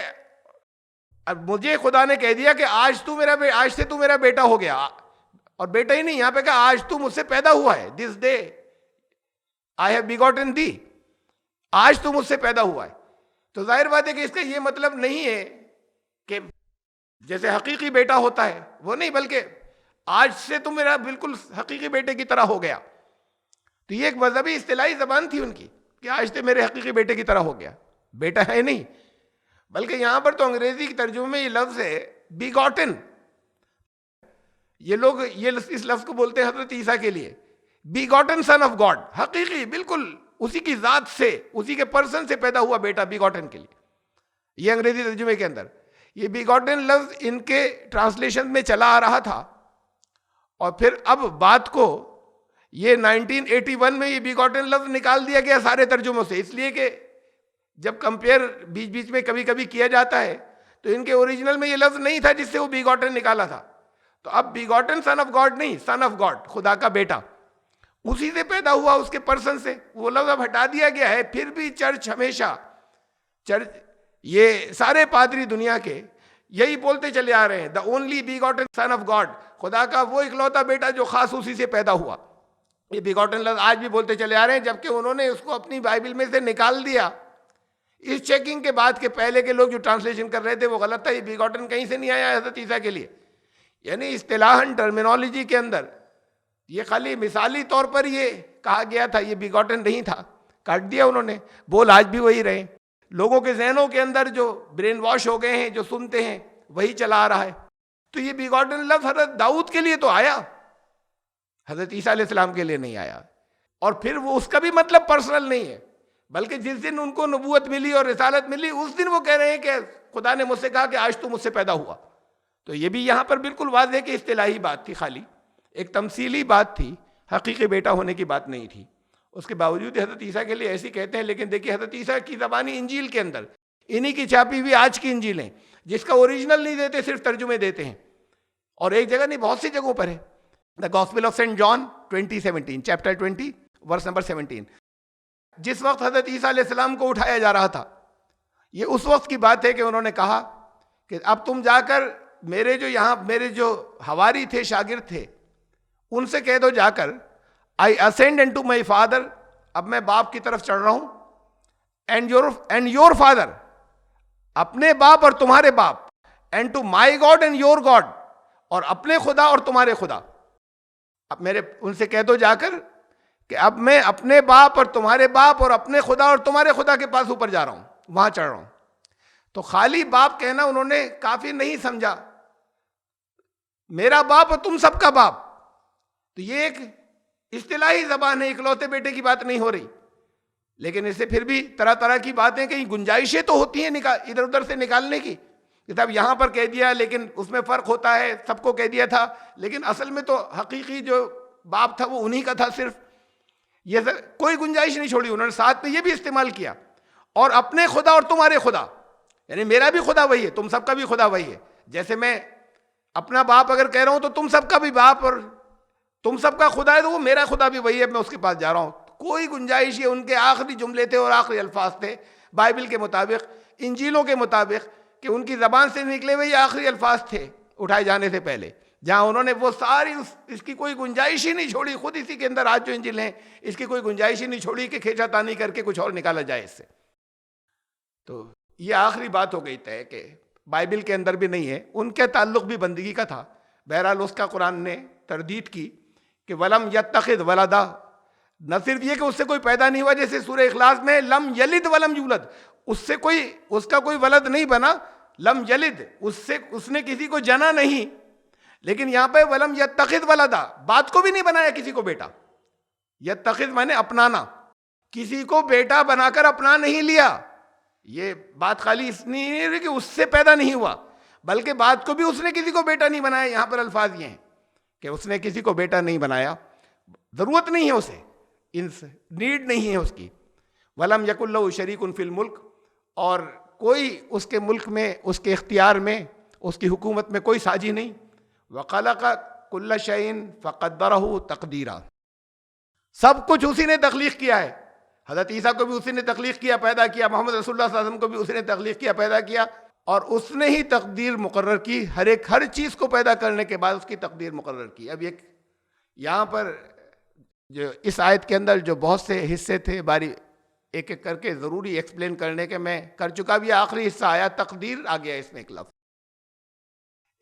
اب مجھے خدا نے کہہ دیا کہ آج سے تو میرا بیٹا ہو گیا، اور بیٹا ہی نہیں، یہاں پہ کہا آج تو مجھ سے پیدا ہوا ہے۔ this day I have begotten thee، آج تو مجھ سے پیدا ہوا ہے۔ تو ظاہر بات ہے کہ اس کا یہ مطلب نہیں ہے کہ جیسے حقیقی بیٹا ہوتا ہے وہ نہیں، بلکہ آج سے تو میرا بالکل حقیقی بیٹے کی طرح ہو گیا۔ تو یہ ایک مذہبی اصطلاحی زبان تھی ان کی کہ آج سے میرے حقیقی بیٹے کی طرح ہو گیا، بیٹا ہے نہیں، بلکہ یہاں پر تو انگریزی کی ترجمے میں یہ لفظ ہے بیگوٹن۔ یہ لوگ اس لفظ کو بولتے ہیں حضرت عیسیٰ کے لیے، بیگوٹن سن آف گاڈ، حقیقی بالکل اسی کی ذات سے، اسی کے پرسن سے پیدا ہوا بیٹا، بیگوٹن کے لیے۔ یہ انگریزی ترجمے کے اندر یہ بیگوٹن لفظ ان کے ٹرانسلیشن میں چلا آ رہا تھا، اور پھر اب بات کو یہ 1981 میں یہ بیگوٹن لفظ نکال دیا گیا سارے ترجموں سے، اس لیے کہ جب کمپیئر بیچ بیچ میں کبھی کبھی کیا جاتا ہے تو ان کے اوریجنل میں یہ لفظ نہیں تھا جس سے وہ بیگوٹن نکالا تھا۔ تو اب بیگوٹن سن آف گاڈ نہیں، سن آف گاڈ، خدا کا بیٹا، اسی سے پیدا ہوا، اس کے پرسن سے، وہ لفظ اب ہٹا دیا گیا ہے۔ پھر بھی چرچ ہمیشہ، یہ سارے پادری دنیا کے یہی بولتے چلے آ رہے ہیں، the only begotten son of God, خدا کا وہ اکلوتا بیٹا جو خاص اسی سے پیدا ہوا۔ یہ بیگوٹن لفظ آج بھی بولتے چلے آ رہے ہیں، جبکہ انہوں نے اس کو اپنی بائبل میں سے نکال دیا اس چیکنگ کے بعد کہ پہلے کے لوگ جو ٹرانسلیشن کر رہے تھے وہ غلط تھا، یہ بیگوٹن کہیں سے نہیں آیا حضرت عیسیٰ کے لیے۔ یعنی اصطلاحاً ٹرمینالوجی کے اندر یہ خالی مثالی طور پر یہ کہا گیا تھا، یہ بیگوٹن نہیں تھا، کاٹ دیا انہوں نے، بول آج بھی وہی رہے۔ لوگوں کے ذہنوں کے اندر جو برین واش ہو گئے ہیں، جو سنتے ہیں وہی چلا آ رہا ہے۔ تو یہ بیگوٹن لفظ حضرت داؤد کے لیے تو آیا، حضرت عیسیٰ علیہ السلام کے لیے نہیں آیا، اور پھر وہ اس کا بھی مطلب پرسنل نہیں ہے، بلکہ جس دن ان کو نبوت ملی اور رسالت ملی اس دن وہ کہہ رہے ہیں کہ خدا نے مجھ سے کہا کہ آج تو مجھ سے پیدا ہوا۔ تو یہ بھی یہاں پر بالکل واضح ہے کہ اصطلاحی بات تھی، خالی ایک تمثیلی بات تھی، حقیقی بیٹا ہونے کی بات نہیں تھی۔ اس کے باوجود حضرت عیسیٰ کے لیے ایسی کہتے ہیں، لیکن دیکھیے حضرت عیسیٰ کی زبانی انجیل کے اندر انہی کی چھاپی ہوئی آج کی انجیلیں، جس کا اوریجنل نہیں دیتے، صرف ترجمے دیتے ہیں، اور ایک جگہ نہیں بہت سی جگہوں پر ہے۔ The gospel of Saint John 20:17، chapter 20 verse number 17۔ جس وقت حضرت عیسیٰ علیہ السلام کو اٹھایا جا رہا تھا، یہ اس وقت کی بات ہے کہ انہوں نے کہا کہ اب تم جا کر میرے جو حواری تھے، شاگرد تھے، ان سے کہہ دو جا کر I ascend into my father، اب میں باپ کی طرف چڑھ رہا ہوں، and your father، اپنے باپ اور تمہارے باپ، and to my God and your God، اور اپنے خدا اور تمہارے خدا۔ اب ان سے کہہ دو جا کر کہ اب میں اپنے باپ اور تمہارے باپ اور اپنے خدا اور تمہارے خدا کے پاس اوپر جا رہا ہوں، وہاں چڑھ رہا ہوں۔ تو خالی باپ کہنا انہوں نے کافی نہیں سمجھا، میرا باپ اور تم سب کا باپ، تو یہ ایک اصطلاحی زبان ہے، اکلوتے بیٹے کی بات نہیں ہو رہی. لیکن اس سے پھر بھی طرح طرح کی باتیں، کہیں گنجائشیں تو ہوتی ہیں ادھر ادھر سے نکالنے کی. کتاب یہاں پر کہہ دیا لیکن اس میں فرق ہوتا ہے، سب کو کہہ دیا تھا لیکن اصل میں تو حقیقی جو باپ تھا وہ انہی کا تھا صرف. یہ کوئی گنجائش نہیں چھوڑی انہوں نے. ساتھ میں یہ بھی استعمال کیا، اور اپنے خدا اور تمہارے خدا، یعنی میرا بھی خدا وہی ہے، تم سب کا بھی خدا وہی ہے. جیسے میں اپنا باپ اگر کہہ رہا ہوں تو تم سب کا بھی باپ اور تم سب کا خدا ہے، تو وہ میرا خدا بھی وہی ہے، میں اس کے پاس جا رہا ہوں. کوئی گنجائش، یہ ان کے آخری جملے تھے اور آخری الفاظ تھے بائبل کے مطابق، انجیلوں کے مطابق، کہ ان کی زبان سے نکلے ہوئے یہ آخری الفاظ تھے اٹھائے جانے سے پہلے، جہاں انہوں نے وہ ساری اس کی کوئی گنجائش ہی نہیں چھوڑی. خود اسی کے اندر آج جو انجیل ہیں اس کی کوئی گنجائش ہی نہیں چھوڑی کہ کھینچا تانی کر کے کچھ اور نکالا جائے اس سے. تو یہ آخری بات ہو گئی طے کہ بائبل کے اندر بھی نہیں ہے. ان کے تعلق بھی بندگی کا تھا. بہرحال اس کا قرآن نے تردید کی کہ ولم یتخذ ولدا، نہ صرف یہ کہ اس سے کوئی پیدا نہیں ہوا، جیسے سورہ اخلاص میں لم یلد ولم یولد، اس کا کوئی ولد نہیں بنا. لم یلد، اس نے کسی کو جنا نہیں. لیکن یہاں پہ ولم یتخذ ولدا، بات کو بھی نہیں بنایا کسی کو بیٹا. یتخذ مانے اپنانا، کسی کو بیٹا بنا کر اپنا نہیں لیا. یہ بات خالی اس نہیں ہے کہ اس سے پیدا نہیں ہوا، بلکہ بات کو بھی اس نے کسی کو بیٹا نہیں بنایا. یہاں پر الفاظ یہ ہیں کہ اس نے کسی کو بیٹا نہیں بنایا، ضرورت نہیں ہے اسے، نیڈ نہیں ہے اس کی. ولم یکن لہ شریک فی الملک، اور کوئی اس کے ملک میں، اس کے اختیار میں، اس کی حکومت میں کوئی ساجی نہیں. وخلق کل شیء فقدرہ تقدیرا، سب کچھ اسی نے تخلیق کیا ہے. حضرت عیسیٰ کو بھی اسی نے تخلیق کیا، پیدا کیا. محمد رسول اللہ صلی اللہ علیہ وسلم کو بھی اسی نے تخلیق کیا، پیدا کیا. اور اس نے ہی تقدیر مقرر کی، ہر چیز کو پیدا کرنے کے بعد اس کی تقدیر مقرر کی. اب یہاں پر جو اس آیت کے اندر جو بہت سے حصے تھے، باری ایک ایک کر کے ضروری ایکسپلین کرنے کے میں کر چکا بھی. آخری حصہ آیا تقدیر، آ گیا اس میں ایک لفظ.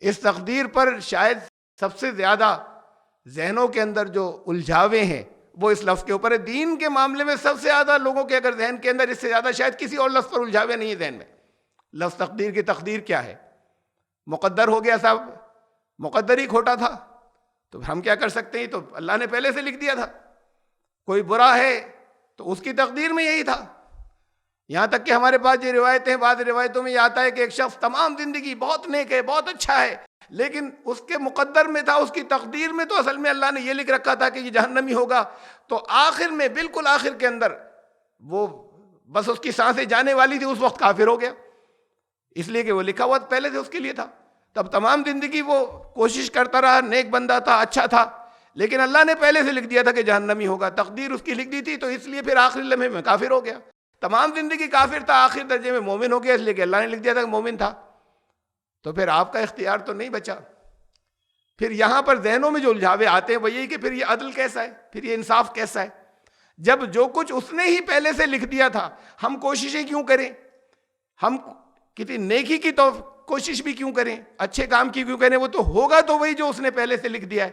اس تقدیر پر شاید سب سے زیادہ ذہنوں کے اندر جو الجھاوے ہیں وہ اس لفظ کے اوپر ہے. دین کے معاملے میں سب سے زیادہ لوگوں کے اگر ذہن کے اندر اس سے زیادہ شاید کسی اور لفظ پر الجھاوے نہیں ہے ذہن میں. لفظ تقدیر کی تقدیر کیا ہے؟ مقدر ہو گیا صاحب، مقدر ہی کھوٹا تھا تو ہم کیا کر سکتے ہیں؟ تو اللہ نے پہلے سے لکھ دیا تھا. کوئی برا ہے تو اس کی تقدیر میں یہی تھا. یہاں تک کہ ہمارے پاس یہ روایتیں، بعض روایتوں میں یہ آتا ہے کہ ایک شخص تمام زندگی بہت نیک ہے، بہت اچھا ہے، لیکن اس کے مقدر میں تھا، اس کی تقدیر میں تو اصل میں اللہ نے یہ لکھ رکھا تھا کہ یہ جہنمی ہوگا. تو آخر میں، بالکل آخر کے اندر، وہ بس اس کی سانسیں جانے والی تھی، اس وقت کافر ہو گیا، اس لیے کہ وہ لکھا ہوا پہلے سے اس کے لیے تھا. تب تمام زندگی وہ کوشش کرتا رہا، نیک بندہ تھا، اچھا تھا، لیکن اللہ نے پہلے سے لکھ دیا تھا کہ جہنمی ہوگا، تقدیر اس کی لکھ دی تھی، تو اس لیے پھر آخری لمحے میں کافر ہو گیا. تمام زندگی کافر تھا، آخر درجے میں مومن ہو گیا، اس لیے کہ اللہ نے لکھ دیا تھا کہ مومن تھا. تو پھر آپ کا اختیار تو نہیں بچا. پھر یہاں پر ذہنوں میں جو الجھاوے آتے ہیں وہ یہی کہ پھر یہ عدل کیسا ہے، پھر یہ انصاف کیسا ہے، جب جو کچھ اس نے ہی پہلے سے لکھ دیا تھا. ہم کوششیں کیوں کریں؟ ہم کسی نیکی کی تو کوشش بھی کیوں کریں؟ اچھے کام کی کیوں کریں؟ وہ تو ہوگا تو وہی جو اس نے پہلے سے لکھ دیا ہے.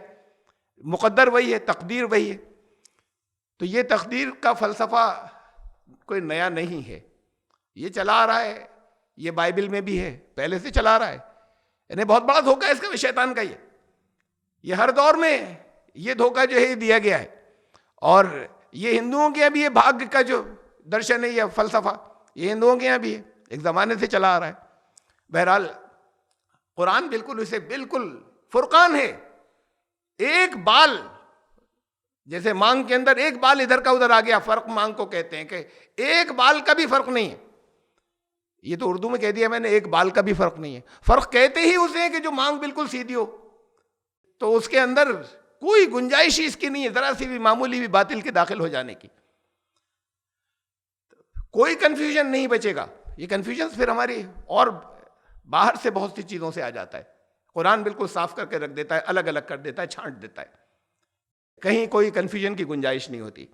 مقدر وہی ہے، تقدیر وہی ہے. تو یہ تقدیر کا فلسفہ کوئی نیا نہیں ہے، یہ چلا آ رہا ہے، یہ بائبل میں بھی ہے، پہلے سے چلا آ رہا ہے. یعنی بہت بڑا دھوکہ ہے اس کا، شیطان کا. یہ ہر دور میں یہ دھوکہ جو ہے دیا گیا ہے. اور یہ ہندوؤں کے یہاں بھی، یہ بھاگ کا جو درشن ہے، یہ فلسفہ، یہ ہندوؤں کے یہاں بھی ہے، ایک زمانے سے چلا آ رہا ہے. بہرحال قرآن بالکل اسے بالکل فرقان ہے. ایک بال، جیسے مانگ کے اندر ایک بال ادھر کا ادھر آ گیا، فرق مانگ کو کہتے ہیں کہ ایک بال کا بھی فرق نہیں ہے. یہ تو اردو میں کہہ دیا میں نے، ایک بال کا بھی فرق نہیں ہے. فرق کہتے ہی اسے ہیں کہ جو مانگ بالکل سیدھی ہو، تو اس کے اندر کوئی گنجائش ہی اس کی نہیں ہے ذرا سی بھی معمولی بھی باطل کے داخل ہو جانے کی. کوئی کنفیوژن نہیں بچے گا. یہ کنفیوژن پھر ہماری اور باہر سے بہت سی چیزوں سے آ جاتا ہے. قرآن بالکل صاف کر کے رکھ دیتا ہے، الگ الگ کر دیتا ہے، چھانٹ دیتا ہے، کہیں کوئی کنفیوژن کی گنجائش نہیں ہوتی.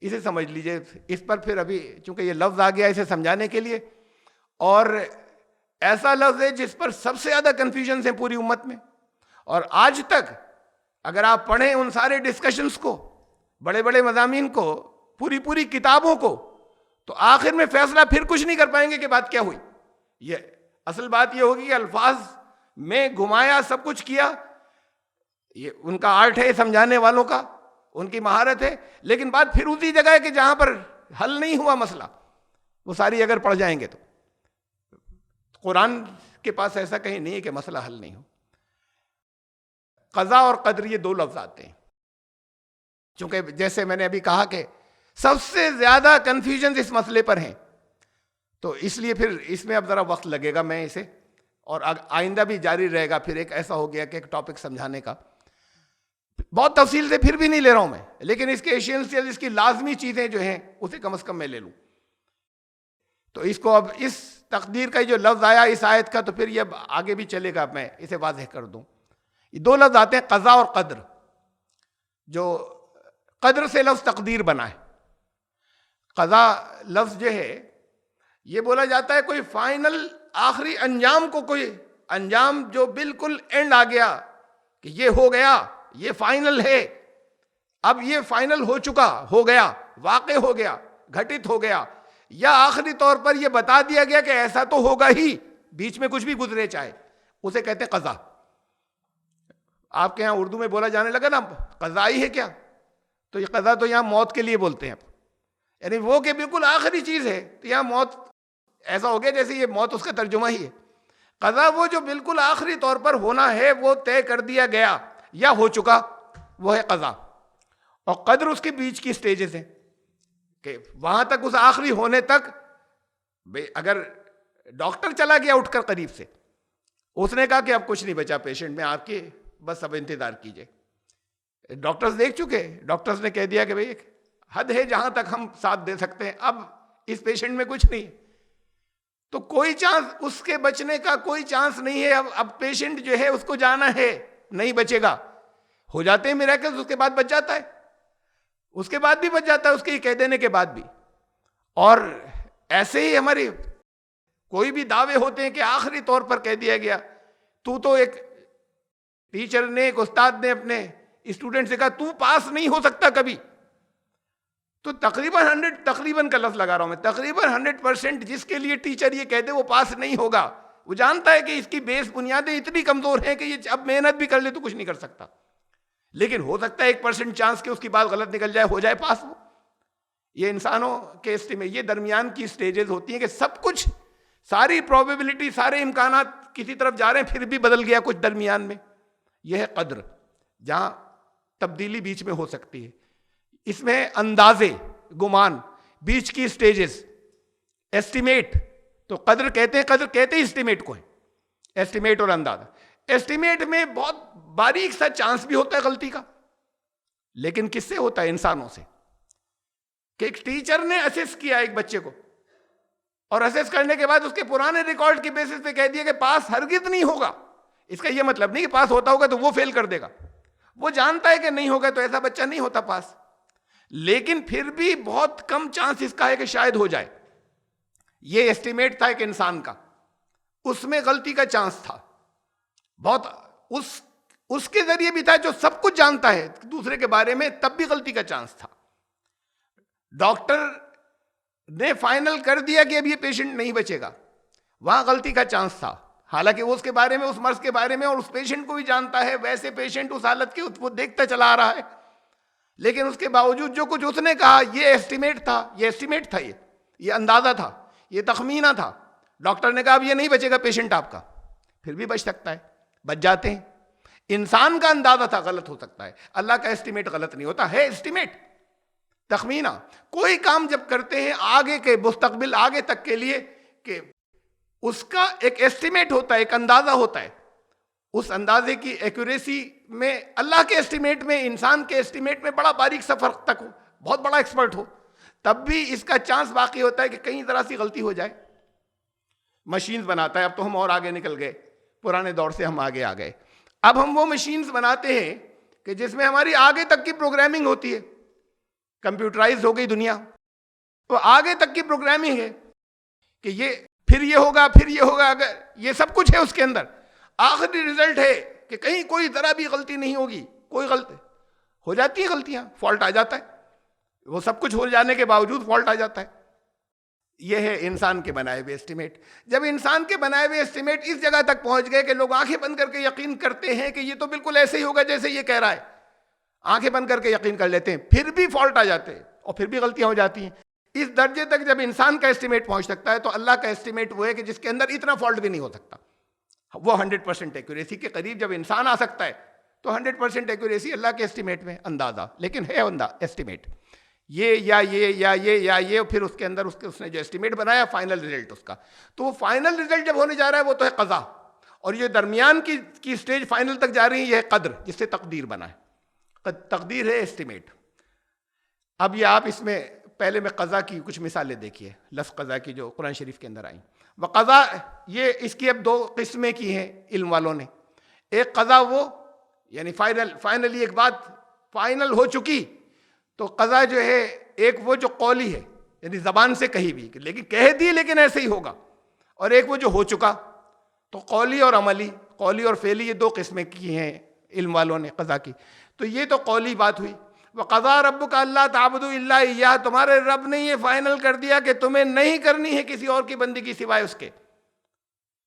اسے سمجھ لیجئے. اس پر پھر ابھی چونکہ یہ لفظ آ گیا اسے سمجھانے کے لیے، اور ایسا لفظ ہے جس پر سب سے زیادہ کنفیوژنز ہیں پوری امت میں. اور آج تک اگر آپ پڑھیں ان سارے ڈسکشنز کو، بڑے بڑے مضامین کو، پوری کتابوں کو، تو آخر میں فیصلہ پھر کچھ نہیں کر پائیں گے کہ بات کیا ہوئی. یہ اصل بات یہ ہوگی کہ الفاظ میں گھمایا، سب کچھ کیا، یہ ان کا آرٹ ہے سمجھانے والوں کا، ان کی مہارت ہے، لیکن بات پھر اسی جگہ ہے کہ جہاں پر حل نہیں ہوا مسئلہ، وہ ساری اگر پڑھ جائیں گے تو قرآن کے پاس ایسا کہیں نہیں ہے کہ مسئلہ حل نہیں ہو۔ قضا اور قدر یہ دو لفظ آتے ہیں، چونکہ جیسے میں نے ابھی کہا کہ سب سے زیادہ کنفیوژن اس مسئلے پر ہیں، تو اس لیے پھر اس میں اب ذرا وقت لگے گا، میں اسے اور آئندہ بھی جاری رہے گا۔ پھر ایک ایسا ہو گیا کہ ایک ٹاپک سمجھانے کا بہت تفصیل سے پھر بھی نہیں لے رہا ہوں میں، لیکن اس کے ایشینشیل، اس کی لازمی چیزیں جو ہیں اسے کم از کم میں لے لوں۔ تو اس کو اب اس تقدیر کا جو لفظ آیا اس آیت کا، تو پھر یہ آگے بھی چلے گا، میں اسے واضح کر دوں۔ یہ دو لفظ آتے ہیں، قضا اور قدر، جو قدر سے لفظ تقدیر بنا ہے۔ قضا لفظ جو ہے یہ بولا جاتا ہے کوئی فائنل آخری انجام کو، کوئی انجام جو بالکل اینڈ آ گیا کہ یہ ہو گیا، یہ فائنل ہے، اب یہ فائنل ہو چکا، ہو گیا، واقع ہو گیا، گھٹت ہو گیا، یا آخری طور پر یہ بتا دیا گیا کہ ایسا تو ہوگا ہی، بیچ میں کچھ بھی گزرے چاہے، اسے کہتے ہیں قضا۔ آپ کے ہاں اردو میں بولا جانے لگا نا قضائی ہے کیا، تو یہ قضا تو یہاں موت کے لیے بولتے ہیں، یعنی وہ کہ بالکل آخری چیز ہے، تو یہاں موت ایسا ہو گیا جیسے یہ موت اس کا ترجمہ ہی ہے۔ قضا وہ جو بالکل آخری طور پر ہونا ہے، وہ طے کر دیا گیا یا ہو چکا، وہ ہے قضا۔ اور قدر اس کے بیچ کی سٹیجز ہیں کہ وہاں تک، اس آخری ہونے تک، اگر ڈاکٹر چلا گیا اٹھ کر قریب سے، اس نے کہا کہ اب کچھ نہیں بچا پیشنٹ میں آپ کی، بس اب انتظار کیجئے، ڈاکٹرز دیکھ چکے، ڈاکٹرز نے کہہ دیا کہ بھئی ایک حد ہے جہاں تک ہم ساتھ دے سکتے ہیں، اب اس پیشنٹ میں کچھ نہیں، تو کوئی چانس اس کے بچنے کا کوئی چانس نہیں ہے، اب پیشنٹ جو ہے اس کو جانا ہے، نہیں بچے گا۔ ہو جاتے ہیں میراکلز، اس کے بعد بچ جاتا ہے، اس کے بعد بھی بچ جاتا ہے، اس کے کہہ دینے کے بعد بھی۔ اور ایسے ہی ہماری کوئی بھی دعوے ہوتے ہیں کہ آخری طور پر کہہ دیا گیا، تو ایک ٹیچر نے، ایک استاد نے اپنے اسٹوڈنٹ سے کہا تو پاس نہیں ہو سکتا کبھی، تو تقریباً کا لفظ لگا رہا ہوں میں، تقریباً 100% جس کے لیے ٹیچر یہ کہہ دے وہ پاس نہیں ہوگا، وہ جانتا ہے کہ اس کی بیس بنیادیں اتنی کمزور ہیں کہ یہ اب محنت بھی کر لے تو کچھ نہیں کر سکتا، لیکن ہو سکتا ہے 1% چانس کہ اس کی بات غلط نکل جائے، ہو جائے پاس وہ۔ یہ انسانوں کے اسٹیمیٹ، یہ درمیان کی سٹیجز ہوتی ہیں کہ سب کچھ، ساری پروبیبلٹی، سارے امکانات کسی طرف جا رہے ہیں، پھر بھی بدل گیا کچھ درمیان میں، یہ ہے قدر، جہاں تبدیلی بیچ میں ہو سکتی ہے۔ اس میں اندازے، گمان، بیچ کی سٹیجز، ایسٹیمیٹ، تو قدر کہتے ہیں، قدر کہتے ہیں اسٹیمیٹ کو ہے، ایسٹیمیٹ اور اندازہ۔ ایسٹیمیٹ میں بہت باریک سا چانس بھی ہوتا ہے غلطی کا، لیکن کس سے ہوتا ہے؟ انسانوں سے، کہ ایک ٹیچر نے اسیس کیا ایک بچے کو، اور اسیس کرنے کے بعد اس کے پرانے ریکارڈ کی بیسس پہ کہہ دیا کہ پاس ہرگز نہیں ہوگا۔ اس کا یہ مطلب نہیں کہ پاس ہوتا ہوگا تو وہ فیل کر دے گا، وہ جانتا ہے کہ نہیں ہوگا، تو ایسا بچہ نہیں ہوتا پاس، لیکن پھر بھی بہت کم چانس اس کا ہے کہ شاید ہو جائے۔ یہ ایسٹیمیٹ تھا ایک انسان کا، اس میں غلطی کا چانس تھا بہت، اس کے ذریعے بھی تھا جو سب کچھ جانتا ہے دوسرے کے بارے میں، تب بھی غلطی کا چانس تھا۔ ڈاکٹر نے فائنل کر دیا کہ اب یہ پیشنٹ نہیں بچے گا، وہاں غلطی کا چانس تھا، حالانکہ وہ اس کے بارے میں، اس مرض کے بارے میں اور اس پیشنٹ کو بھی جانتا ہے، ویسے پیشنٹ اس حالت کے وہ دیکھتا چلا آ رہا ہے، لیکن اس کے باوجود جو کچھ اس نے کہا یہ ایسٹیمیٹ تھا، یہ اندازہ تھا، یہ تخمینہ تھا۔ ڈاکٹر نے کہا اب یہ نہیں بچے گا پیشنٹ آپ کا، پھر بھی بچ سکتا ہے، بچ جاتے ہیں۔ انسان کا اندازہ تھا، غلط ہو سکتا ہے، اللہ کا ایسٹیمیٹ غلط نہیں ہوتا ہے، ایسٹیمیٹ، تخمینہ۔ کوئی کام جب کرتے ہیں آگے کے مستقبل، آگے تک کے لیے، کہ اس کا ایک ایسٹیمیٹ ہوتا ہے، ایک اندازہ ہوتا ہے، اس اندازے کی ایکوریسی میں، اللہ کے ایسٹیمیٹ میں، انسان کے ایسٹیمیٹ میں بڑا باریک سا فرق تک ہو، بہت بڑا ایکسپرٹ ہو، تب بھی اس کا چانس باقی ہوتا ہے کہ کہیں ذرا سی غلطی ہو جائے۔ مشینز بناتا ہے، اب تو ہم اور آگے نکل گئے، پرانے دور سے ہم آگے آ گئے، اب ہم وہ مشینز بناتے ہیں کہ جس میں ہماری آگے تک کی پروگرامنگ ہوتی ہے، کمپیوٹرائز ہو گئی دنیا، تو آگے تک کی پروگرامنگ ہے کہ یہ پھر یہ ہوگا، پھر یہ ہوگا، اگر یہ سب کچھ ہے اس کے اندر، آخری رزلٹ ہے کہ کہیں کوئی ذرا بھی غلطی نہیں ہوگی، کوئی غلطی ہو جاتی ہیں، غلطیاں، فالٹ آ جاتا ہے، وہ سب کچھ ہو جانے کے باوجود فالٹ آ جاتا ہے۔ یہ ہے انسان کے بنائے ہوئے اسٹیمیٹ. جب انسان کے بنائے ہوئے اسٹیمیٹ اس جگہ تک پہنچ گئے کہ لوگ آنکھیں بند کر کے یقین کرتے ہیں کہ یہ تو بالکل ایسے ہی ہوگا جیسے یہ کہہ رہا ہے, آنکھیں بند کر کے یقین کر لیتے ہیں, پھر بھی فالٹ آ جاتے ہیں اور پھر بھی غلطیاں ہو جاتی ہیں. اس درجے تک جب انسان کا اسٹیمیٹ پہنچ سکتا ہے تو اللہ کا اسٹیمیٹ وہ ہے کہ جس کے اندر اتنا فالٹ بھی نہیں ہو سکتا. وہ 100% ایکوریسی کے قریب جب انسان آ سکتا ہے تو 100% ایکوریسی اللہ کے اسٹیمیٹ میں اندازہ, لیکن ہے اسٹیمیٹ یہ یا یہ یا یہ یا یہ, پھر اس کے اندر اس نے جو اسٹیمیٹ بنایا فائنل ریزلٹ اس کا, تو وہ فائنل ریزلٹ جب ہونے جا رہا ہے وہ تو ہے قضا, اور یہ درمیان کی سٹیج فائنل تک جا رہی ہے, یہ ہے قدر جس سے تقدیر بنا ہے. تقدیر ہے اسٹیمیٹ. اب یہ آپ اس میں پہلے میں قضا کی کچھ مثالیں دیکھیے, لفظ قضا کی جو قرآن شریف کے اندر آئیں. وقضا یہ اس کی اب 2 قسمیں کی ہیں علم والوں نے. ایک قضا وہ یعنی فائنلی ایک بات فائنل ہو چکی, تو قضا جو ہے ایک وہ جو قولی ہے یعنی زبان سے کہی بھی لیکن کہہ دی لیکن ایسے ہی ہوگا, اور ایک وہ جو ہو چکا. تو قولی اور عملی, قولی اور فعلی, یہ 2 قسمیں کی ہیں علم والوں نے قضا کی. تو یہ تو قولی بات ہوئی. وَقَضَىٰ رَبُّكَ أَلَّا تَعْبُدُوا إِلَّا إِيَّاهُ, تمہارے رب نے یہ فائنل کر دیا کہ تمہیں نہیں کرنی ہے کسی اور کی بندگی سوائے اس کے.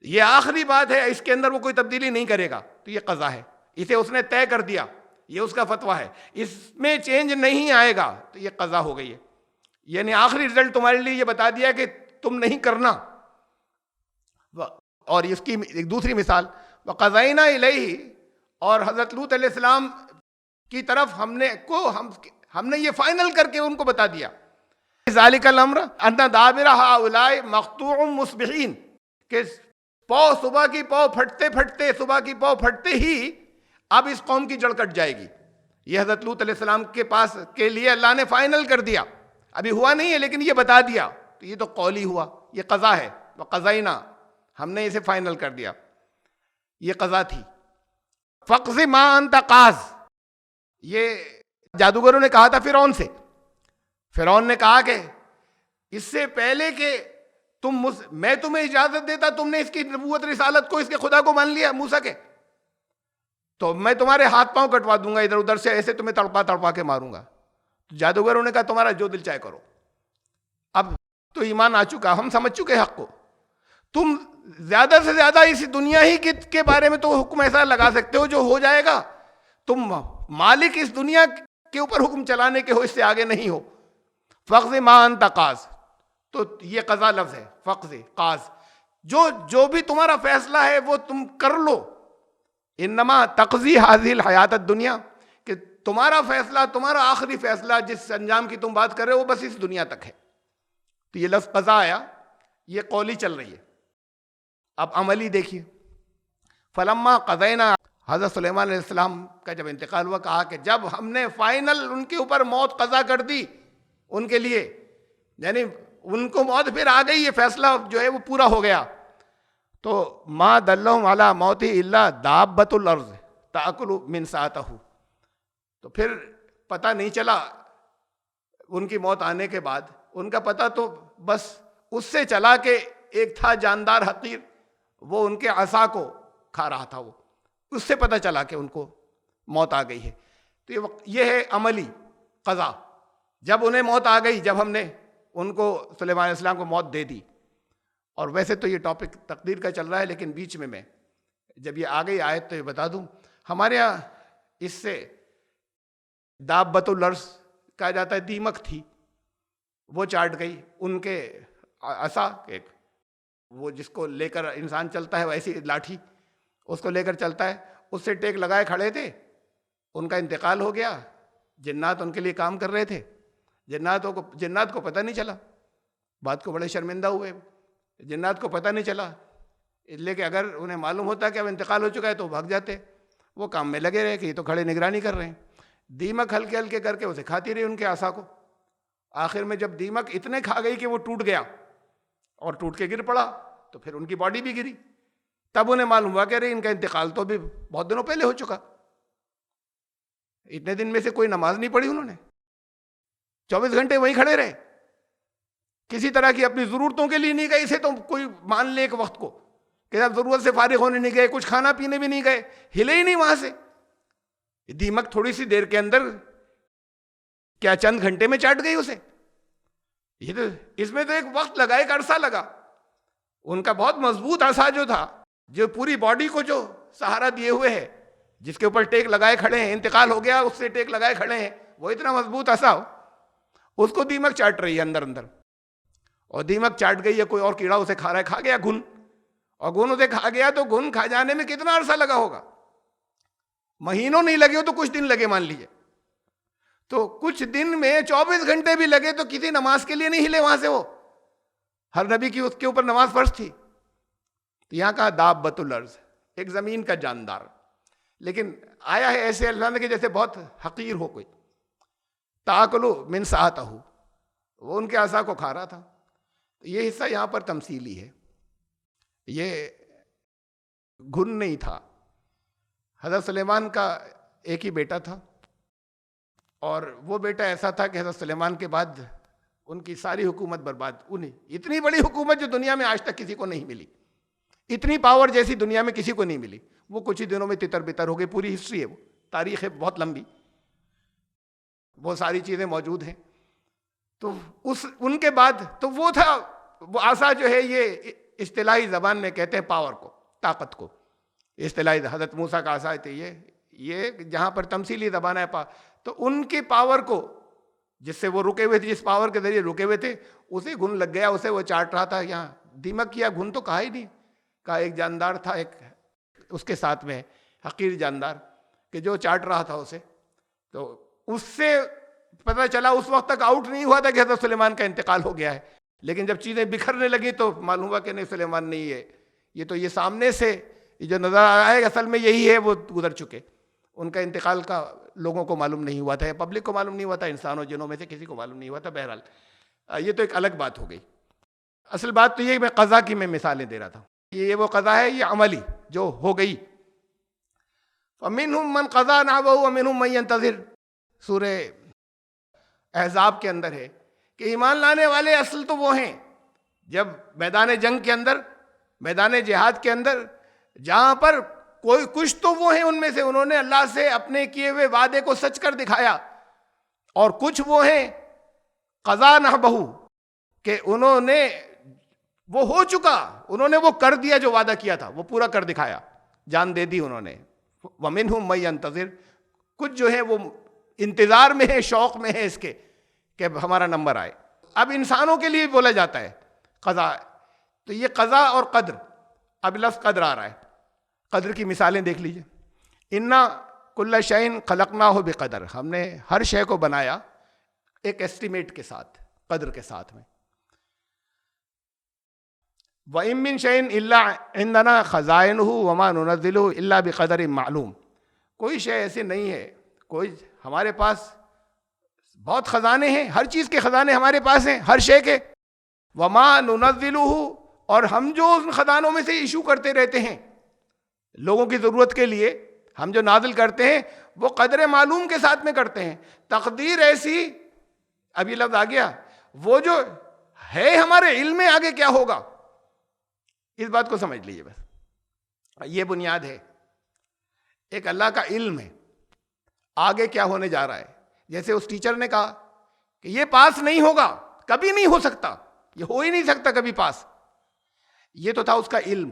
یہ آخری بات ہے, اس کے اندر وہ کوئی تبدیلی نہیں کرے گا, تو یہ قضا ہے. اسے اس نے طے کر دیا, یہ اس کا فتویٰ ہے, اس میں چینج نہیں آئے گا, تو یہ قضا ہو گئی ہے. یعنی آخری رزلٹ تمہارے لیے یہ بتا دیا کہ تم نہیں کرنا. اور اس کی ایک دوسری مثال وَقَضَيْنَا إِلَيْهِ, اور حضرت لوط علیہ السلام کی طرف ہم نے یہ فائنل کر کے ان کو بتا دیا ذَلِكَ الْأَمْرَ أَنَّ دَابِرَ هَؤُلَاءِ مَقْطُوعٌ مُصْبِحِينَ, کہ صبح کی پاؤ پھٹتے ہی اب اس قوم کی جڑ کٹ جائے گی. یہ حضرت لوط علیہ السلام کے پاس کے لیے اللہ نے فائنل کر دیا, ابھی ہوا نہیں ہے لیکن یہ بتا دیا, تو یہ تو قولی ہوا, یہ قضا ہے. وَقَضَيْنَا, ہم نے اسے فائنل کر دیا, یہ قضا تھی. فَقْضِ مَا أَنْتَ قَاضٍ, یہ جادوگروں نے کہا تھا فرعون سے. فرعون نے کہا کہ اس سے پہلے کہ میں تمہیں اجازت دیتا, تم نے اس کی نبوت رسالت کو, اس کے خدا کو مان لیا موسیٰ کے, تو میں تمہارے ہاتھ پاؤں کٹوا دوں گا ادھر ادھر سے, ایسے تمہیں تڑپا کے ماروں گا. تو جادوگروں نے کہا تمہارا جو دل چاہے کرو. اب تو ایمان آ چکا, ہم سمجھ چکے حق کو, تم زیادہ سے زیادہ اس دنیا ہی کے بارے میں تو حکم ایسا لگا سکتے ہو جو ہو جائے گا, تم مالک اس دنیا کے اوپر حکم چلانے کے ہو, اس سے آگے نہیں ہو. فَقْضِ مَا أَنْتَ قَاضٍ, تو یہ قضا لفظ ہے. فقض قاض, جو بھی تمہارا فیصلہ ہے وہ تم کر لو. انما تقضی هذه الحیات الدنیا, کہ تمہارا فیصلہ, تمہارا آخری فیصلہ جس انجام کی تم بات کر رہے ہو وہ بس اس دنیا تک ہے. تو یہ لفظ قضا آیا, یہ قولی چل رہی ہے. اب عملی دیکھیے. فلما قضینا, حضرت سلیمان علیہ السلام کا جب انتقال ہوا, کہا کہ جب ہم نے فائنل ان کے اوپر موت قضا کر دی ان کے لیے, یعنی ان کو موت پھر آ گئی, یہ فیصلہ جو ہے وہ پورا ہو گیا, تو ما دلہم علی موتہ الا دابۃ الارض تاکل من سأتہ, تو پھر پتہ نہیں چلا ان کی موت آنے کے بعد, ان کا پتہ تو بس اس سے چلا کہ ایک تھا جاندار حقیر, وہ ان کے عصا کو کھا رہا تھا, وہ اس سے پتہ چلا کہ ان کو موت آ گئی ہے. تو یہ ہے عملی قضا. جب انہیں موت آ گئی, جب ہم نے ان کو سلیمان علیہ السلام کو موت دے دی, اور ویسے تو یہ ٹاپک تقدیر کا چل رہا ہے لیکن بیچ میں جب یہ آ گئی آیت تو یہ بتا دوں, ہمارے ہاں اس سے دابۃ الارض کہا جاتا ہے, دیمک تھی وہ چاٹ گئی. ان کے عصا, ایک وہ جس کو لے کر انسان چلتا ہے ویسی لاٹھی, اس کو لے کر چلتا ہے, اس سے ٹیک لگائے کھڑے تھے, ان کا انتقال ہو گیا. جنات ان کے لیے کام کر رہے تھے, جنات کو پتہ نہیں چلا, بات کو بڑے شرمندہ ہوئے. جنات کو پتہ نہیں چلا, اس لیے کہ اگر انہیں معلوم ہوتا کہ اب انتقال ہو چکا ہے تو بھاگ جاتے. وہ کام میں لگے رہے کہ یہ تو کھڑے نگرانی کر رہے ہیں. دیمک ہلکے ہلکے کر کے اسے کھاتی رہی ان کے عصا کو. آخر میں جب دیمک اتنے کھا گئی کہ وہ ٹوٹ گیا اور ٹوٹ کے گر پڑا, تو پھر ان کی باڈی بھی گری. تب انہیں معلوم ہوا کہ رہے ان کا انتقال تو بھی بہت دنوں پہلے ہو چکا. اتنے دن میں سے کوئی نماز نہیں پڑھی انہوں نے, 24 گھنٹے وہیں کھڑے رہے, کسی طرح کی اپنی ضرورتوں کے لیے نہیں گئے. اسے تو کوئی مان لے ایک وقت کو کہ اب ضرورت سے فارغ ہونے نہیں گئے, کچھ کھانا پینے بھی نہیں گئے, ہلے ہی نہیں وہاں سے. دیمک تھوڑی سی دیر کے اندر کیا چند گھنٹے میں چاٹ گئی اسے. یہ تو اس میں تو ایک وقت لگا، ایک عرصہ لگا. ان کا بہت مضبوط عصا جو تھا، جو پوری باڈی کو جو سہارا دیے ہوئے ہے، جس کے اوپر ٹیک لگائے کھڑے ہیں، انتقال ہو گیا اس سے ٹیک لگائے کھڑے ہیں، وہ اتنا مضبوط عصا ہو، اس کو دیمک چاٹ رہی ہے اندر اندر. اور دیمک چاٹ گئی ہے، کوئی اور کیڑا اسے کھا رہا ہے، کھا گیا گھن، اور گھن اسے کھا گیا تو گھن کھا جانے میں کتنا عرصہ لگا ہوگا؟ مہینوں نہیں لگے ہو تو کچھ دن لگے مان لیجیے. تو کچھ دن میں 24 گھنٹے بھی لگے تو کسی نماز کے لیے نہیں ہلے وہاں سے. وہ ہر نبی کی اس کے اوپر نماز فرض تھی. تو یہاں کہا دابۃ الارض، ایک زمین کا جاندار. لیکن آیا ہے ایسے اللہ نے کہ جیسے بہت حقیر ہو کوئی. تاکلو من ساعتہ، وہ ان کے عصا کو کھا رہا تھا. یہ حصہ یہاں پر تمثیلی ہے، یہ گھن نہیں تھا. حضرت سلیمان کا ایک ہی بیٹا تھا، اور وہ بیٹا ایسا تھا کہ حضرت سلیمان کے بعد ان کی ساری حکومت برباد. انہیں اتنی بڑی حکومت جو دنیا میں آج تک کسی کو نہیں ملی، اتنی پاور جیسی دنیا میں کسی کو نہیں ملی، وہ کچھ ہی دنوں میں تتر بتر ہو گئی. پوری ہسٹری ہے، وہ تاریخ ہے بہت لمبی، وہ ساری چیزیں موجود ہیں. تو ان کے بعد تو وہ تھا، وہ عصا جو ہے یہ اصطلاحی زبان میں کہتے ہیں پاور کو، طاقت کو. اصطلاحی حضرت موسیٰ کا عصا تھے یہ جہاں پر تمثیلی زبان ہے تو ان کی پاور کو، جس سے وہ رکے ہوئے تھے، جس پاور کے ذریعے رکے ہوئے تھے، اسے گھن لگ گیا، اسے وہ چاٹ رہا تھا. یہاں دیمک کیا، گھن تو کہا ہی نہیں. کہا ایک جاندار تھا، ایک اس کے ساتھ میں حقیر جاندار کہ جو چاٹ رہا تھا اسے. تو اس سے پتہ چلا، اس وقت تک آؤٹ نہیں ہوا تھا کہ حضرت سلیمان کا انتقال ہو گیا ہے. لیکن جب چیزیں بکھرنے لگیں تو معلوم ہوا کہ نہیں، سلیمان نہیں ہے، یہ سامنے سے یہ جو نظر آئے اصل میں یہی ہے، وہ گزر چکے. ان کا انتقال کا لوگوں کو معلوم نہیں ہوا تھا، یا پبلک کو معلوم نہیں ہوا تھا، انسانوں جنوں میں سے کسی کو معلوم نہیں ہوا تھا. بہرحال یہ تو ایک الگ بات ہو گئی. اصل بات تو یہ میں قضا کی میں مثالیں دے رہا تھا. یہ وہ قضا ہے، یہ عملی جو ہو گئی. فَمِنْهُمْ مَنْ قَضَىٰ نَحْبَهُ وَمِنْهُمْ مَنْ يَنتَظِرُ، سورہ احزاب کے اندر ہے کہ ایمان لانے والے اصل تو وہ ہیں جب میدان جنگ کے اندر، میدان جہاد کے اندر، جہاں پر کوئی کچھ تو وہ ہیں ان میں سے انہوں نے اللہ سے اپنے کیے ہوئے وعدے کو سچ کر دکھایا، اور کچھ وہ ہیں قضا نحبہ کہ انہوں نے وہ ہو چکا، انہوں نے وہ کر دیا جو وعدہ کیا تھا، وہ پورا کر دکھایا، جان دے دی انہوں نے. وَمِنْهُمْ مَن يَنتَظِرُ، کچھ جو ہیں وہ انتظار میں ہے، شوق میں ہے اس کے کہ ہمارا نمبر آئے. اب انسانوں کے لیے بولا جاتا ہے قضا. تو یہ قضا اور قدر، اب لفظ قدر آ رہا ہے. قدر کی مثالیں دیکھ لیجئے. اِنَّا كُلَّ شَيْءٍ خَلَقْنَاهُ بِقَدَر، ہم نے ہر شے کو بنایا ایک ایسٹیمیٹ کے ساتھ، قدر کے ساتھ میں. وَإِن مِّن شَيْءٍ إِلَّا عِندَنَا خَزَائِنُهُ وَمَا نُنَزِّلُهُ إِلَّا بِقَدَرٍ معلوم. کوئی شے ایسی نہیں ہے، کوئی ہمارے پاس بہت خزانے ہیں، ہر چیز کے خزانے ہمارے پاس ہیں، ہر شے کے. وَمَا نُنَزِّلُهُ، اور ہم جو ان خزانوں میں سے ایشو کرتے رہتے ہیں لوگوں کی ضرورت کے لیے، ہم جو نازل کرتے ہیں وہ قدر معلوم کے ساتھ میں کرتے ہیں. تقدیر ایسی، اب یہ لفظ آ گیا، وہ جو ہے ہمارے علم میں، آگے کیا ہوگا اس بات کو سمجھ لیجیے. بس یہ بنیاد ہے. ایک اللہ کا علم ہے آگے کیا ہونے جا رہا ہے. جیسے اس ٹیچر نے کہا کہ یہ پاس نہیں ہوگا، کبھی نہیں ہو سکتا، یہ ہو ہی نہیں سکتا کبھی پاس. یہ تو تھا اس کا علم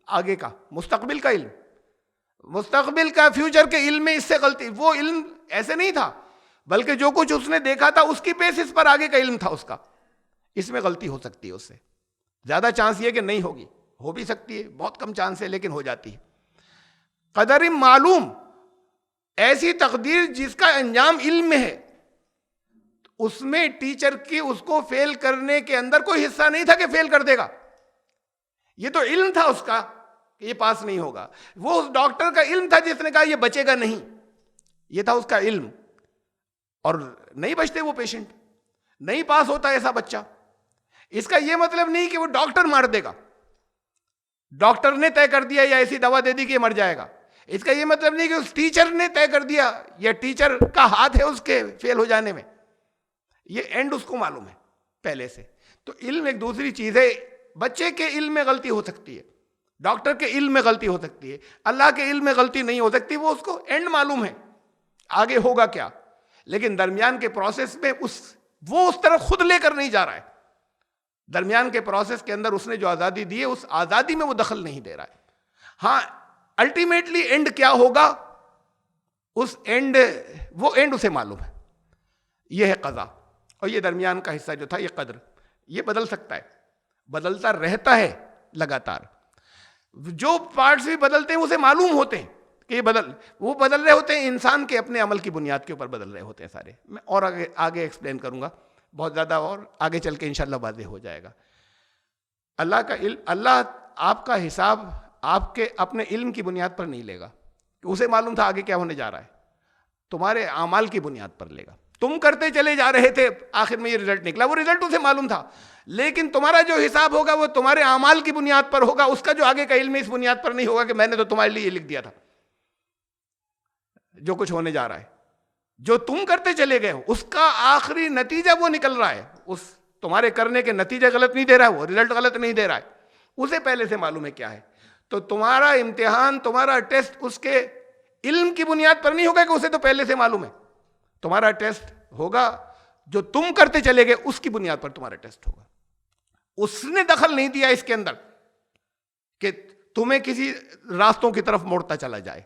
آگے کا، مستقبل کا علم، مستقبل کا، فیوچر کے علم میں اس سے غلطی. وہ علم ایسے نہیں تھا، بلکہ جو کچھ اس نے دیکھا تھا اس کی بیسس پر آگے کا علم تھا اس کا. اس میں غلطی ہو سکتی ہے، اس سے زیادہ چانس یہ کہ نہیں ہوگی، ہو بھی سکتی ہے، بہت کم چانس ہے لیکن ہو جاتی ہے. قدر معلوم، ایسی تقدیر جس کا انجام علم میں ہے. اس میں ٹیچر کی اس کو فیل کرنے کے اندر کوئی حصہ نہیں تھا کہ فیل کر دے گا. یہ تو علم تھا اس کا کہ یہ پاس نہیں ہوگا. وہ اس ڈاکٹر کا علم تھا جس نے کہا یہ بچے گا نہیں، یہ تھا اس کا علم. اور نہیں بچتے وہ پیشنٹ، نہیں پاس ہوتا ایسا بچہ. اس کا یہ مطلب نہیں کہ وہ ڈاکٹر مار دے گا، ڈاکٹر نے طے کر دیا یا ایسی دوا دے دی کہ یہ مر جائے گا. اس کا یہ مطلب نہیں کہ اس ٹیچر نے طے کر دیا یا ٹیچر کا ہاتھ ہے اس کے فیل ہو جانے میں. یہ اینڈ اس کو معلوم ہے پہلے سے. تو علم ایک دوسری چیز ہے. بچے کے علم میں غلطی ہو سکتی ہے، ڈاکٹر کے علم میں غلطی ہو سکتی ہے، اللہ کے علم میں غلطی نہیں ہو سکتی. وہ اس کو اینڈ معلوم ہے آگے ہوگا کیا، لیکن درمیان کے پروسیس میں وہ اس طرف خود لے کر نہیں جا رہا ہے. درمیان کے پروسیس کے اندر اس نے جو آزادی دی ہے اس آزادی میں وہ دخل نہیں دے رہا ہے. ہاں الٹیمیٹلی اینڈ کیا ہوگا اس اینڈ وہ اینڈ اسے معلوم ہے. یہ ہے قضا. اور یہ درمیان کا حصہ جو تھا یہ قدر, یہ بدل سکتا ہے, بدلتا رہتا ہے لگاتار. جو پارٹس بھی بدلتے ہیں اسے معلوم ہوتے ہیں کہ یہ وہ بدل رہے ہوتے ہیں, انسان کے اپنے عمل کی بنیاد کے اوپر بدل رہے ہوتے ہیں سارے. میں اور آگے ایکسپلین کروں گا بہت زیادہ, اور آگے چل کے انشاءاللہ واضح ہو جائے گا. اللہ کا علم, اللہ آپ کا حساب آپ کے اپنے علم کی بنیاد پر نہیں لے گا کہ اسے معلوم تھا آگے کیا ہونے جا رہا ہے, تمہارے اعمال کی بنیاد پر لے گا. تم کرتے چلے جا رہے تھے, آخر میں یہ رزلٹ نکلا, وہ رزلٹ اسے معلوم تھا, لیکن تمہارا جو حساب ہوگا وہ تمہارے اعمال کی بنیاد پر ہوگا. اس کا جو آگے کا علم ہے اس بنیاد پر نہیں ہوگا کہ میں نے تو تمہارے لیے یہ لکھ دیا تھا جو کچھ ہونے جا رہا ہے. جو تم کرتے چلے گئے ہو اس کا آخری نتیجہ وہ نکل رہا ہے. اس تمہارے کرنے کے نتیجہ غلط نہیں دے رہا ہے, وہ رزلٹ غلط نہیں دے رہا ہے, اسے پہلے سے معلوم ہے کیا ہے. تو تمہارا امتحان, تمہارا ٹیسٹ اس کے علم کی بنیاد پر نہیں ہوگا کہ اسے تو پہلے سے معلوم ہے. تمہارا ٹیسٹ ہوگا جو تم کرتے چلے گئے اس کی بنیاد پر تمہارا ٹیسٹ ہوگا. اس نے دخل نہیں دیا اس کے اندر کہ تمہیں کسی راستوں کی طرف موڑتا چلا جائے.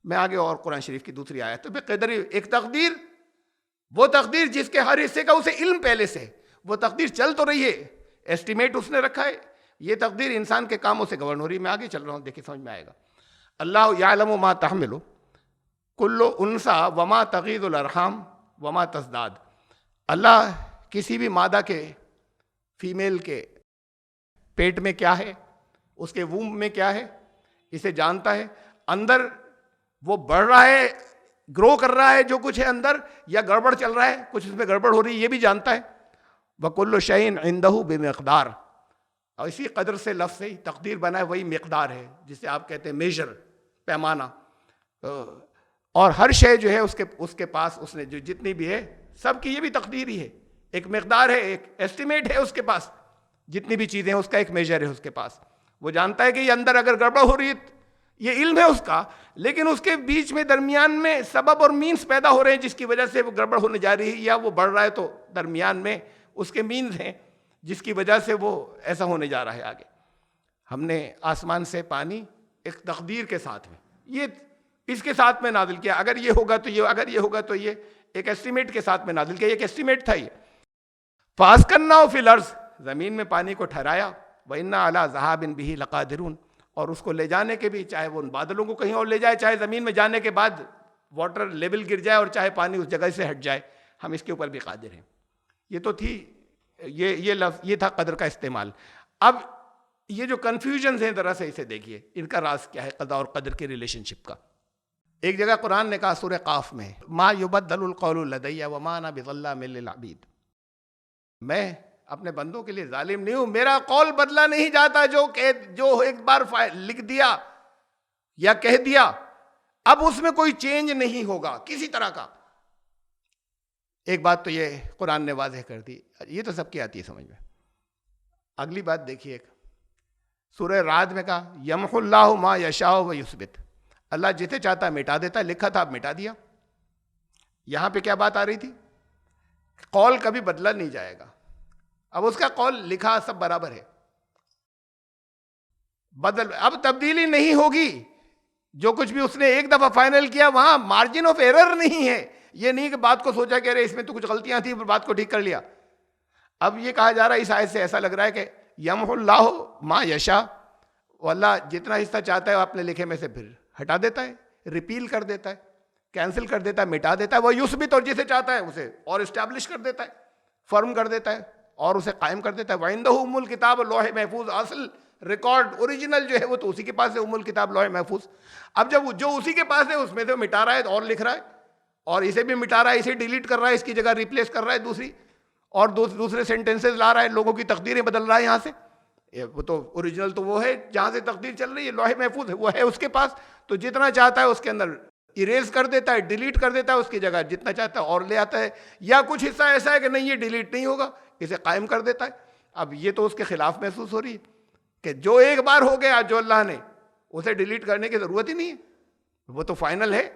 میں آگے اور قرآن شریف کی دوسری آیت تو قدر, ایک تقدیر, وہ تقدیر جس کے ہر حصے کا اسے علم پہلے سے, وہ تقدیر چل تو رہی ہے, ایسٹیمیٹ اس نے رکھا ہے, یہ تقدیر انسان کے کاموں سے گورن ہو رہی ہے. میں آگے چل رہا ہوں, دیکھیں سمجھ میں آئے گا. اللہ یعلم ما تحمل کل انثی وما تغیض الارحام وما تزداد. اللہ کسی بھی مادہ کے, فیمیل کے پیٹ میں کیا ہے, اس کے ووم میں کیا ہے, اسے جانتا ہے. اندر وہ بڑھ رہا ہے, گرو کر رہا ہے جو کچھ ہے اندر, یا گڑبڑ چل رہا ہے, کچھ اس میں گڑبڑ ہو رہی ہے, یہ بھی جانتا ہے. وَكُلُّ شَيْءٍ عِندَهُ بِمِقْدَارٍ. اور اسی قدر سے لفظ سے تقدیر بنا ہے, وہی مقدار ہے جسے آپ کہتے ہیں میجر, پیمانہ. اور ہر شے جو ہے اس کے پاس, اس نے جو جتنی بھی ہے سب کی یہ بھی تقدیر ہی ہے, ایک مقدار ہے, ایک ایسٹیمیٹ ہے اس کے پاس. جتنی بھی چیزیں ہیں اس کا ایک میجر ہے اس کے پاس. وہ جانتا ہے کہ یہ اندر اگر گڑبڑ ہو رہی ہے, یہ علم ہے اس کا, لیکن اس کے بیچ میں درمیان میں سبب اور مینز پیدا ہو رہے ہیں جس کی وجہ سے وہ گڑبڑ ہونے جا رہی ہے, یا وہ بڑھ رہا ہے تو درمیان میں اس کے مینز ہیں جس کی وجہ سے وہ ایسا ہونے جا رہا ہے آگے. ہم نے آسمان سے پانی ایک تقدیر کے ساتھ میں, یہ اس کے ساتھ میں نازل کیا, اگر یہ ہوگا تو یہ, اگر یہ ہوگا تو یہ, ایک ایسٹیمیٹ کے ساتھ میں نازل کیا, ایک ایسٹیمیٹ تھا یہ. فَأَسْكَنَّاهُ فِي الْأَرْضِ, زمین میں پانی کو ٹھہرایا. وَإِنَّا عَلَىٰ ذَهَابٍ بِهِ لَقَادِرُونَ, اور اس کو لے جانے کے بھی, چاہے وہ ان بادلوں کو کہیں اور لے جائے, چاہے زمین میں جانے کے بعد واٹر لیول گر جائے, اور چاہے پانی اس جگہ سے ہٹ جائے, ہم اس کے اوپر بھی قادر ہیں. یہ تو تھی, یہ لفظ, یہ تھا قدر کا استعمال. اب یہ جو کنفیوژنز ہیں ذرا سے اسے دیکھیے, ان کا راز کیا ہے قضا اور قدر کے ریلیشن شپ کا. ایک جگہ قرآن نے کہا سورہ قاف میں, ما یبدل القول لدی وما انا بظلام للعبید, میں اپنے بندوں کے لیے ظالم نہیں ہوں, میرا قول بدلا نہیں جاتا. جو ایک بار لکھ دیا یا کہہ دیا, اب اس میں کوئی چینج نہیں ہوگا کسی طرح کا. ایک بات تو یہ قرآن نے واضح کر دی, یہ تو سب کی آتی ہے سمجھ میں. اگلی بات دیکھیے, ایک سورہ رعد میں کہا یمحو اللہ ما یشاء و یثبت, اللہ جسے چاہتا ہے مٹا دیتا ہے, لکھا تھا اب مٹا دیا. یہاں پہ کیا بات آ رہی تھی, قول کبھی بدلا نہیں جائے گا. اب اس کا قول لکھا سب برابر ہے, اب تبدیلی نہیں ہوگی. جو کچھ بھی اس نے ایک دفعہ فائنل کیا وہاں مارجن آف ایرر نہیں ہے. یہ نہیں کہ بات کو سوچا کہ ارے اس میں تو کچھ غلطیاں تھیں, بات کو ٹھیک کر لیا. اب یہ کہا جا رہا ہے اس آیت سے, ایسا لگ رہا ہے کہ یمحو اللہ ما یشاء, اللہ جتنا حصہ چاہتا ہے وہ اپنے لکھے میں سے پھر ہٹا دیتا ہے, ریپیل کر دیتا ہے, کینسل کر دیتا ہے, مٹا دیتا ہے. وہ یثبت, اور جسے چاہتا ہے اسے اور اسٹیبلش کر دیتا ہے, فرم کر دیتا ہے, اور اسے قائم کر دیتا ہے. وَعِندَهُ أُمُّ الْكِتَابُ, لوح محفوظ, اصل ریکارڈ اوریجنل جو ہے وہ تو اسی کے پاس ہے, ام الکتاب لوح محفوظ. اب جب جو اسی کے پاس ہے اس میں سے مٹا رہا ہے اور لکھ رہا ہے, اور اسے بھی مٹا رہا ہے, اسے ڈیلیٹ کر رہا ہے, اس کی جگہ ریپلیس کر رہا ہے دوسری, اور دوسرے سینٹینسز لا رہا ہے, لوگوں کی تقدیریں بدل رہا ہے یہاں سے. وہ تو اوریجنل تو وہ ہے جہاں سے تقدیر چل رہی ہے, لوح محفوظ ہے, وہ ہے اس کے پاس. تو جتنا چاہتا ہے اس کے اندر اریز کر دیتا ہے, ڈیلیٹ کر دیتا ہے, اس کی جگہ جتنا چاہتا ہے اور لے آتا ہے. یا کچھ حصہ ایسا ہے کہ نہیں یہ ڈیلیٹ نہیں ہوگا, اسے قائم کر دیتا ہے. اب یہ تو اس کے خلاف محسوس ہو رہی ہے کہ جو ایک بار ہو گیا, جو اللہ نے, اسے ڈیلیٹ کرنے کی ضرورت ہی نہیں ہے, وہ تو فائنل ہے.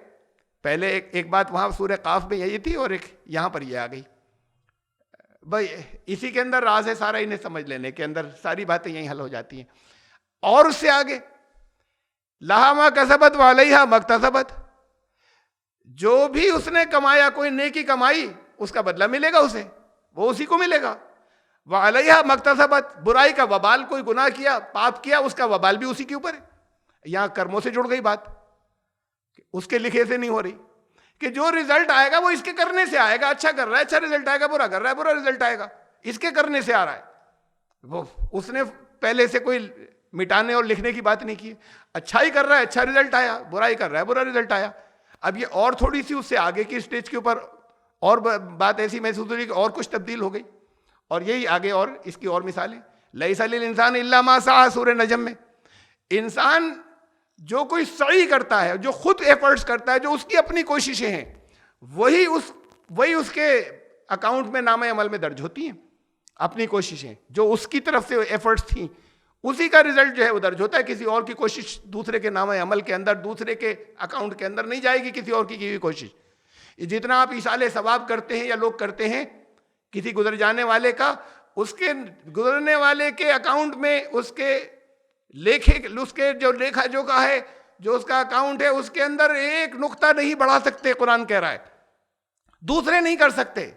پہلے ایک بات وہاں سورہ قاف میں یہی تھی, اور ایک یہاں پر یہ آ گئی. بھائی اسی کے اندر راز ہے سارا، انہیں سمجھ لینے کے اندر ساری باتیں یہیں حل ہو جاتی ہیں. اور اس سے آگے لہا ما کسبت وعلیہا ما اکتسبت، جو بھی اس نے کمایا، کوئی نیکی کمائی اس کا بدلہ ملے گا اسے، وہ اسی کو ملے گا. وعلیہا ما اکتسبت، برائی کا وبال، کوئی گناہ کیا، پاپ کیا، اس کا وبال بھی اسی کے اوپر ہے. یہاں کرموں سے جڑ گئی بات، اس کے لکھے سے نہیں ہو رہی کہ جو رزلٹ آئے گا وہ اس کے کرنے سے آئے گا. اچھا کر رہا ہے اچھا رزلٹ آئے گا، برا کر رہا ہے برا رزلٹ آئے گا، اس کے کرنے سے آ رہا ہے. وہ اس نے پہلے سے کوئی مٹانے اور لکھنے کی بات نہیں کی. اچھائی کر رہا ہے اچھا رزلٹ آیا، برائی کر رہا ہے برا رزلٹ آیا. اب یہ اور تھوڑی سی اس سے آگے کی اسٹیج کے اوپر اور بات ایسی محسوس ہو رہی کہ اور کچھ تبدیل ہو گئی. اور یہی آگے اور اس کی اور مثالیں. لیس للانسان الا ما سعى، سورہ نجم میں. انسان جو کوئی سعی کرتا ہے، جو خود ایفرٹس کرتا ہے، جو اس کی اپنی کوششیں ہیں، وہی اس کے اکاؤنٹ میں نامہ عمل میں درج ہوتی ہیں. اپنی کوششیں جو اس کی طرف سے ایفرٹس تھیں، اسی کا رزلٹ جو ہے وہ درج ہوتا ہے. کسی اور کی کوشش دوسرے کے نامہ عمل کے اندر، دوسرے کے اکاؤنٹ کے اندر نہیں جائے گی کسی اور کی ہوئی کوشش. جتنا آپ ایصال ثواب کرتے ہیں یا لوگ کرتے ہیں کسی گزر جانے والے کا، اس کے گزرنے والے کے اکاؤنٹ میں اس کے جو لیکھا جوکھا ہے، جو اس کا اکاؤنٹ ہے، اس کے اندر ایک نقطہ نہیں بڑھا سکتے. قرآن کہہ رہا ہے دوسرے نہیں کر سکتے.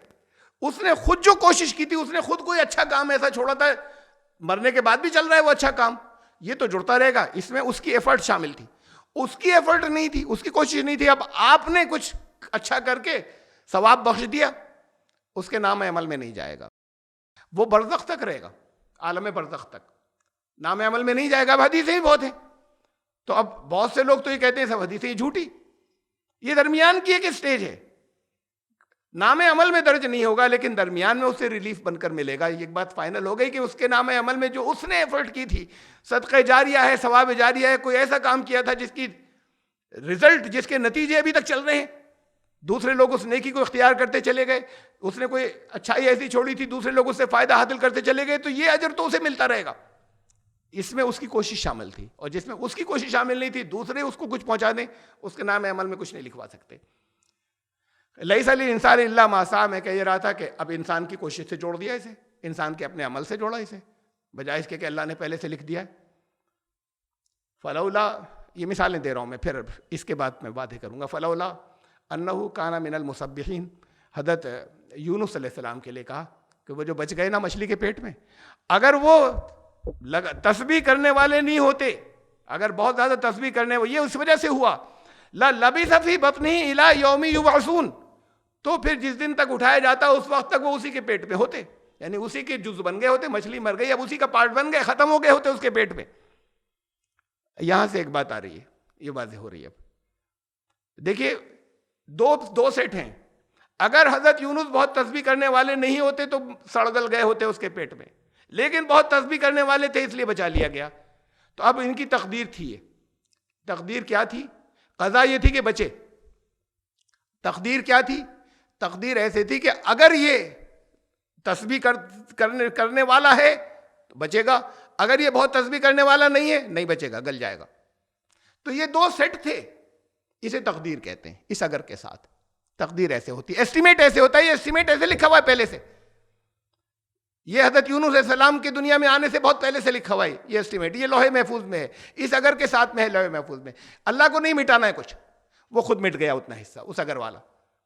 اس نے خود جو کوشش کی تھی، اس نے خود کوئی اچھا کام ایسا چھوڑا تھا، مرنے کے بعد بھی چل رہا ہے وہ اچھا کام، یہ تو جڑتا رہے گا. اس میں اس کی ایفرٹ شامل تھی، اس کی ایفرٹ نہیں تھی، اس کی کوشش نہیں تھی. اب آپ نے کچھ اچھا کر کے ثواب بخش دیا، اس کے نام عمل میں نہیں جائے گا. وہ برزخ تک رہے گا، عالم برزخ تک، نام عمل میں نہیں جائے گا. اب حدیثیں ہی بہت ہیں. تو اب بہت سے لوگ تو یہ کہتے ہیں سب حدیثیں جھوٹی. یہ درمیان کی ایک اسٹیج ہے. نام عمل میں درج نہیں ہوگا لیکن درمیان میں اسے ریلیف بن کر ملے گا. ایک بات فائنل ہو گئی کہ اس کے نام عمل میں جو اس نے ایفرٹ کی تھی، صدقہ جاریہ ہے، ثواب جاریہ ہے، کوئی ایسا کام کیا تھا جس کی رزلٹ، جس کے نتیجے ابھی تک چل رہے ہیں، دوسرے لوگ اس نیکی کو اختیار کرتے چلے گئے، اس نے کوئی اچھائی ایسی چھوڑی تھی دوسرے لوگ اس سے فائدہ حاصل کرتے چلے گئے، تو یہ اجر تو اسے ملتا رہے گا. اس میں اس کی کوشش شامل تھی. اور جس میں اس کی کوشش شامل نہیں تھی، دوسرے اس کو کچھ پہنچا دیں، اس کے نام عمل میں کچھ نہیں لکھوا سکتے. لیس للانسان الا ما سعى، میں کہہ رہا تھا کہ اب انسان کی کوشش سے جوڑ دیا اسے، انسان کے اپنے عمل سے جوڑا اسے، بجائے اس کے کہ اللہ نے پہلے سے لکھ دیا ہے. فلولا، یہ مثالیں دے رہا ہوں میں، پھر اس کے بعد میں باتیں کروں گا. فلولا انہ کان من المسبحین، حضرت یونس علیہ السلام کے لیے کہا کہ وہ جو بچ گئے نا مچھلی کے پیٹ میں، اگر وہ تسبیح کرنے والے نہیں ہوتے، اگر بہت زیادہ تسبیح کرنے، یہ اس وجہ سے ہوا، لبث فی بطنہ الی یوم یبعثون، تو پھر جس دن تک اٹھایا جاتا اس وقت تک وہ اسی کے پیٹ میں ہوتے، یعنی اسی کے جز بن گئے ہوتے. مچھلی مر گئی، اب اسی کا پارٹ بن گئے، ختم ہو گئے ہوتے اس کے پیٹ میں. یہاں سے ایک بات آ رہی ہے، یہ واضح ہو رہی ہے. اب دیکھیے دو سیٹ ہیں. اگر حضرت یونس بہت تسبیح کرنے والے نہیں ہوتے تو سڑ گل گئے ہوتے اس کے پیٹ میں، لیکن بہت تسبیح کرنے والے تھے اس لیے بچا لیا گیا. تو اب ان کی تقدیر تھی، یہ تقدیر کیا تھی؟ قضا یہ تھی کہ بچے. تقدیر کیا تھی؟ تقدیر ایسے تھی کہ اگر یہ تسبیح کرنے والا ہے تو بچے گا، اگر یہ بہت تسبیح کرنے والا نہیں ہے نہیں بچے گا، گل جائے گا. تو یہ دو سیٹ تھے، اسے تقدیر کہتے ہیں. اس اگر کے ساتھ تقدیر ایسے ہوتی ہے، ایسٹیمیٹ ایسے ہوتا ہے. یہ ایسٹیمیٹ ایسے لکھا ہوا ہے پہلے سے، یہ حضرت یونس علیہ السلام کی دنیا میں آنے سے بہت پہلے سے لکھا ہوا ہے یہ ایسٹیمیٹ. یہ لوح محفوظ میں ہے، اس اگر کے ساتھ میں ہے لوح محفوظ میں. اللہ کو نہیں مٹانا ہے کچھ، وہ خود مٹ گیا اتنا حصہ، اس اگر والا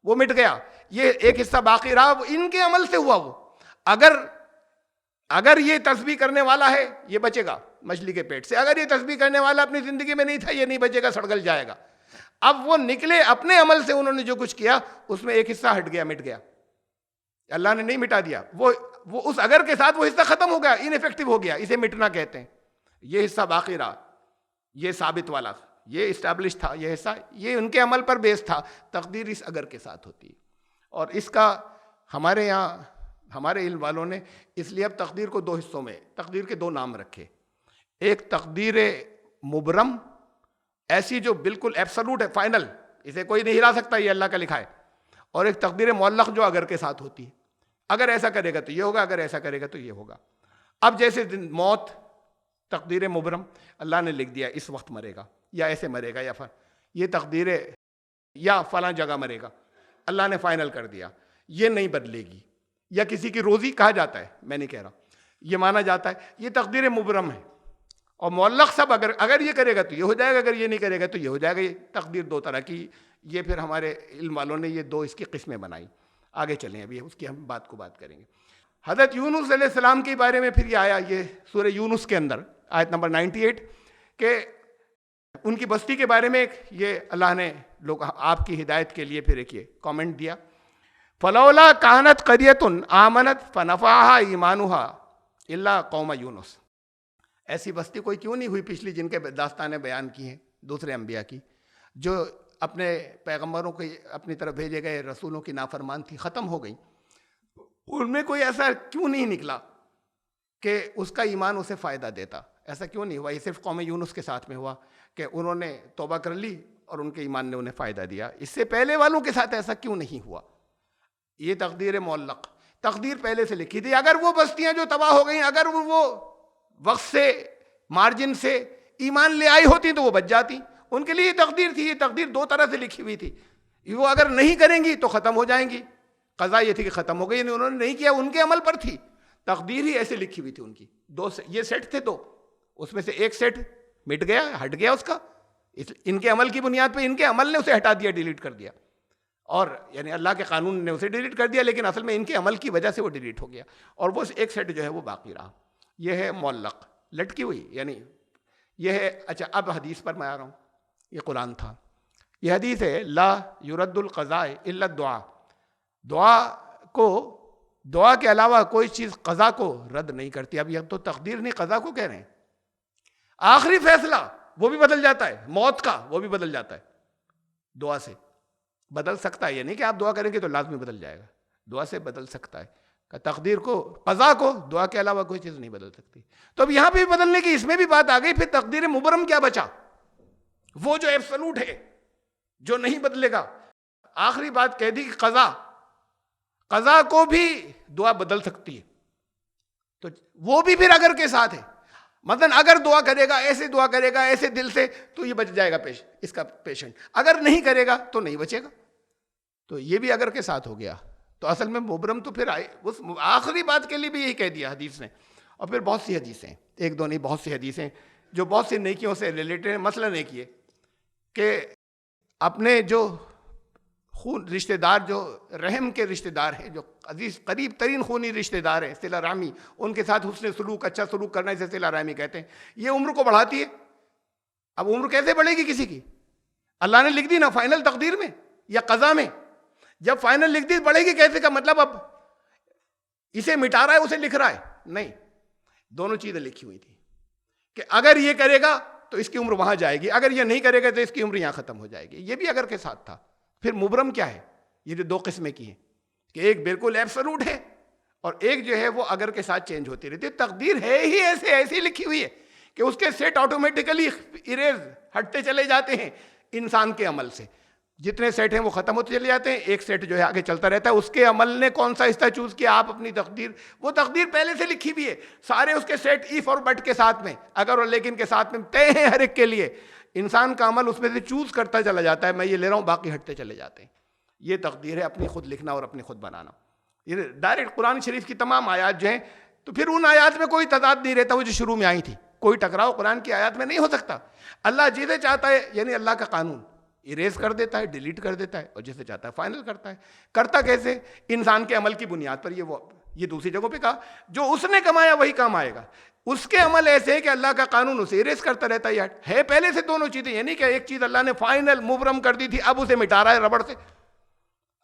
وہ مٹ گیا. یہ ایک حصہ باقی رہا، وہ ان کے عمل سے ہوا. وہ اگر یہ تسبیح کرنے والا ہے یہ بچے گا مچھلی کے پیٹ سے، اگر یہ تسبیح کرنے والا اپنی زندگی میں نہیں تھا یہ نہیں بچے گا، سڑگل جائے گا. اب وہ نکلے اپنے عمل سے، انہوں نے جو کچھ کیا اس میں ایک حصہ ہٹ گیا، مٹ گیا. اللہ نے نہیں مٹا دیا، وہ اس اگر کے ساتھ وہ حصہ ختم ہو گیا، ان ایفیکٹو ہو گیا. اسے مٹنا کہتے ہیں. یہ حصہ باقی رہا، یہ ثابت والا، یہ اسٹیبلش تھا. یہ حصہ یہ ان کے عمل پر بیس تھا. تقدیر اس اگر کے ساتھ ہوتی ہے. اور اس کا ہمارے یہاں ہمارے علم والوں نے اس لیے اب تقدیر کو دو حصوں میں، تقدیر کے دو نام رکھے. ایک تقدیر مبرم، ایسی جو بالکل ایبسلوٹ ہے، فائنل، اسے کوئی نہیں ہلا سکتا، یہ اللہ کا لکھا ہے. اور ایک تقدیر معلق جو اگر کے ساتھ ہوتی ہے، اگر ایسا کرے گا تو یہ ہوگا، اگر ایسا کرے گا تو یہ ہوگا. اب جیسے موت تقدیر مبرم، اللہ نے لکھ دیا اس وقت مرے گا، یا ایسے مرے گا، یا یہ تقدیر یا فلاں جگہ مرے گا، اللہ نے فائنل کر دیا، یہ نہیں بدلے گی. یا کسی کی روزی کہا جاتا ہے، میں نہیں کہہ رہا، یہ مانا جاتا ہے، یہ تقدیر مبرم ہے. اور معلق سب اگر یہ کرے گا تو یہ ہو جائے گا، اگر یہ نہیں کرے گا تو یہ ہو جائے گا. یہ تقدیر دو طرح کی، یہ پھر ہمارے علم والوں نے یہ دو اس کی قسمیں بنائی. آگے چلیں، ابھی اس کی ہم بات کریں گے. حضرت یونس علیہ السلام کے بارے میں پھر یہ آیا، یہ سورہ یونس کے اندر آیت نمبر 98 کہ ان کی بستی کے بارے میں یہ اللہ نے لوگ آپ کی ہدایت کے لیے پھر ایک یہ کامنٹ دیا، فلولا کانت قریۃ آمنت فنفعها ایمانها الا قوم یونس. ایسی بستی کوئی کیوں نہیں ہوئی پچھلی جن کے داستانیں بیان کی ہیں دوسرے انبیاء کی، جو اپنے پیغمبروں کے اپنی طرف بھیجے گئے رسولوں کی نافرمان تھی، ختم ہو گئی. ان میں کوئی ایسا کیوں نہیں نکلا کہ اس کا ایمان اسے فائدہ دیتا؟ ایسا کیوں نہیں ہوا؟ یہ صرف قوم یونس کے ساتھ میں ہوا کہ انہوں نے توبہ کر لی اور ان کے ایمان نے انہیں فائدہ دیا. اس سے پہلے والوں کے ساتھ ایسا کیوں نہیں ہوا؟ یہ تقدیر معلق، تقدیر پہلے سے لکھی تھی. اگر وہ بستیاں جو تباہ ہو گئیں، اگر وہ وقت سے مارجن سے ایمان لے آئی ہوتی تو وہ بچ جاتی. ان کے لیے یہ تقدیر تھی. یہ تقدیر دو طرح سے لکھی ہوئی تھی. وہ اگر نہیں کریں گی تو ختم ہو جائیں گی. قضا یہ تھی کہ ختم ہو گئی، یعنی انہوں نے نہیں کیا، ان کے عمل پر تھی. تقدیر ہی ایسے لکھی ہوئی تھی ان کی. یہ سیٹ تھے دو، اس میں سے ایک سیٹ مٹ گیا، ہٹ گیا اس کا. ان کے عمل کی بنیاد پہ ان کے عمل نے اسے ہٹا دیا، ڈیلیٹ کر دیا. اور یعنی اللہ کے قانون نے اسے ڈیلیٹ کر دیا، لیکن اصل میں ان کے عمل کی وجہ سے وہ ڈیلیٹ ہو گیا. اور وہ ایک سیٹ جو ہے وہ باقی رہا. یہ ہے معلق، لٹکی ہوئی. یعنی یہ ہے. اچھا، اب حدیث پر میں آ رہا ہوں. یہ قرآن تھا. یہ حدیث ہے، لا یرد القضاء الا الدعاء. دعا کے علاوہ کوئی چیز قضا کو رد نہیں کرتی. اب یہ تو تقدیر نہیں، قضا کو کہہ رہے ہیں. آخری فیصلہ وہ بھی بدل جاتا ہے، موت کا وہ بھی بدل جاتا ہے. دعا سے بدل سکتا ہے. یہ نہیں کہ آپ دعا کریں گے تو لازمی بدل جائے گا. دعا سے بدل سکتا ہے. تقدیر کو، قضا کو دعا کے علاوہ کوئی چیز نہیں بدل سکتی. تو اب یہاں پہ بھی بدلنے کی اس میں بھی بات آ گئی. پھر تقدیر مبرم کیا بچا؟ وہ جو ایبسولوٹ ہے، جو نہیں بدلے گا. آخری بات کہہ دی کہ قضا کو بھی دعا بدل سکتی ہے. تو وہ بھی پھر اگر کے ساتھ ہے. مثلا اگر دعا کرے گا، ایسے دعا کرے گا ایسے دل سے، تو یہ بچ جائے گا اس کا پیشنٹ. اگر نہیں کرے گا تو نہیں بچے گا. تو یہ بھی اگر کے ساتھ ہو گیا. تو اصل میں مبرم تو پھر اس آخری بات کے لیے بھی یہی کہہ دیا حدیث نے. اور پھر بہت سی حدیثیں، ایک دو نہیں، بہت سی حدیثیں جو بہت سی نیکیوں سے ریلیٹڈ ہیں. مثلا ایک یہ کہ اپنے جو خون رشتہ دار، جو رحم کے رشتہ دار ہیں، جو عزیز قریب ترین خونی رشتہ دار ہیں، صلہ رحمی، ان کے ساتھ حسن سلوک، اچھا سلوک کرنا، اسے صلہ رحمی کہتے ہیں. یہ عمر کو بڑھاتی ہے. اب عمر کیسے بڑھے گی کسی کی؟ اللہ نے لکھ دی نا فائنل تقدیر میں یا قضا میں. جب فائنل لکھ دی بڑھے گی کیسے؟ کا مطلب اب اسے مٹا رہا ہے، اسے لکھ رہا ہے؟ نہیں، دونوں چیزیں لکھی ہوئی تھی کہ اگر یہ کرے گا تو اس کی عمر وہاں جائے گی، اگر یہ نہیں کرے گا تو اس کی عمر یہاں ختم ہو جائے گی. یہ بھی اگر کے ساتھ تھا. پھر مبرم کیا ہے؟ یہ جو دو قسمیں کی ہیں کہ ایک بالکل ایبسولوٹ ہے اور ایک جو ہے وہ اگر کے ساتھ چینج ہوتی رہتی ہے. تقدیر ہے ہی ایسی لکھی ہوئی ہے کہ اس کے سیٹ آٹومیٹیکلی اریز ہٹتے چلے جاتے ہیں انسان کے عمل سے. جتنے سیٹ ہیں وہ ختم ہوتے چلے جاتے ہیں، ایک سیٹ جو ہے آگے چلتا رہتا ہے. اس کے عمل نے کون سا حصہ چوز کیا، آپ اپنی تقدیر، وہ تقدیر پہلے سے لکھی ہوئی ہے. سارے اس کے سیٹ ایف اور بٹ کے ساتھ میں، اگر اور لیکن کے ساتھ میں طے ہیں ہر ایک کے لیے. انسان کا عمل اس میں سے چوز کرتا چلا جاتا ہے، میں یہ لے رہا ہوں، باقی ہٹتے چلے جاتے ہیں. یہ تقدیر ہے، اپنی خود لکھنا اور اپنی خود بنانا. یہ ڈائریکٹ قرآن شریف کی تمام آیات جو ہیں، تو پھر ان آیات میں کوئی تضاد نہیں رہتا وہ جو شروع میں آئی تھی. کوئی ٹکراؤ قرآن کی آیات میں نہیں ہو سکتا. اللہ جسے چاہتا ہے، یعنی اللہ کا قانون، اریز کر دیتا ہے، ڈیلیٹ کر دیتا ہے، اور جسے چاہتا ہے فائنل کرتا ہے. کرتا کیسے؟ انسان کے عمل کی بنیاد پر. یہ دوسری جگہوں پہ کہا جو اس نے کمایا وہی کام آئے گا. اس کے عمل ایسے ہے کہ اللہ کا قانون اسے اریز کرتا رہتا ہے پہلے سے دونوں چیزیں. یعنی کہ ایک چیز اللہ نے فائنل مبرم کر دی تھی، اب اسے مٹا رہا ہے ربڑ سے،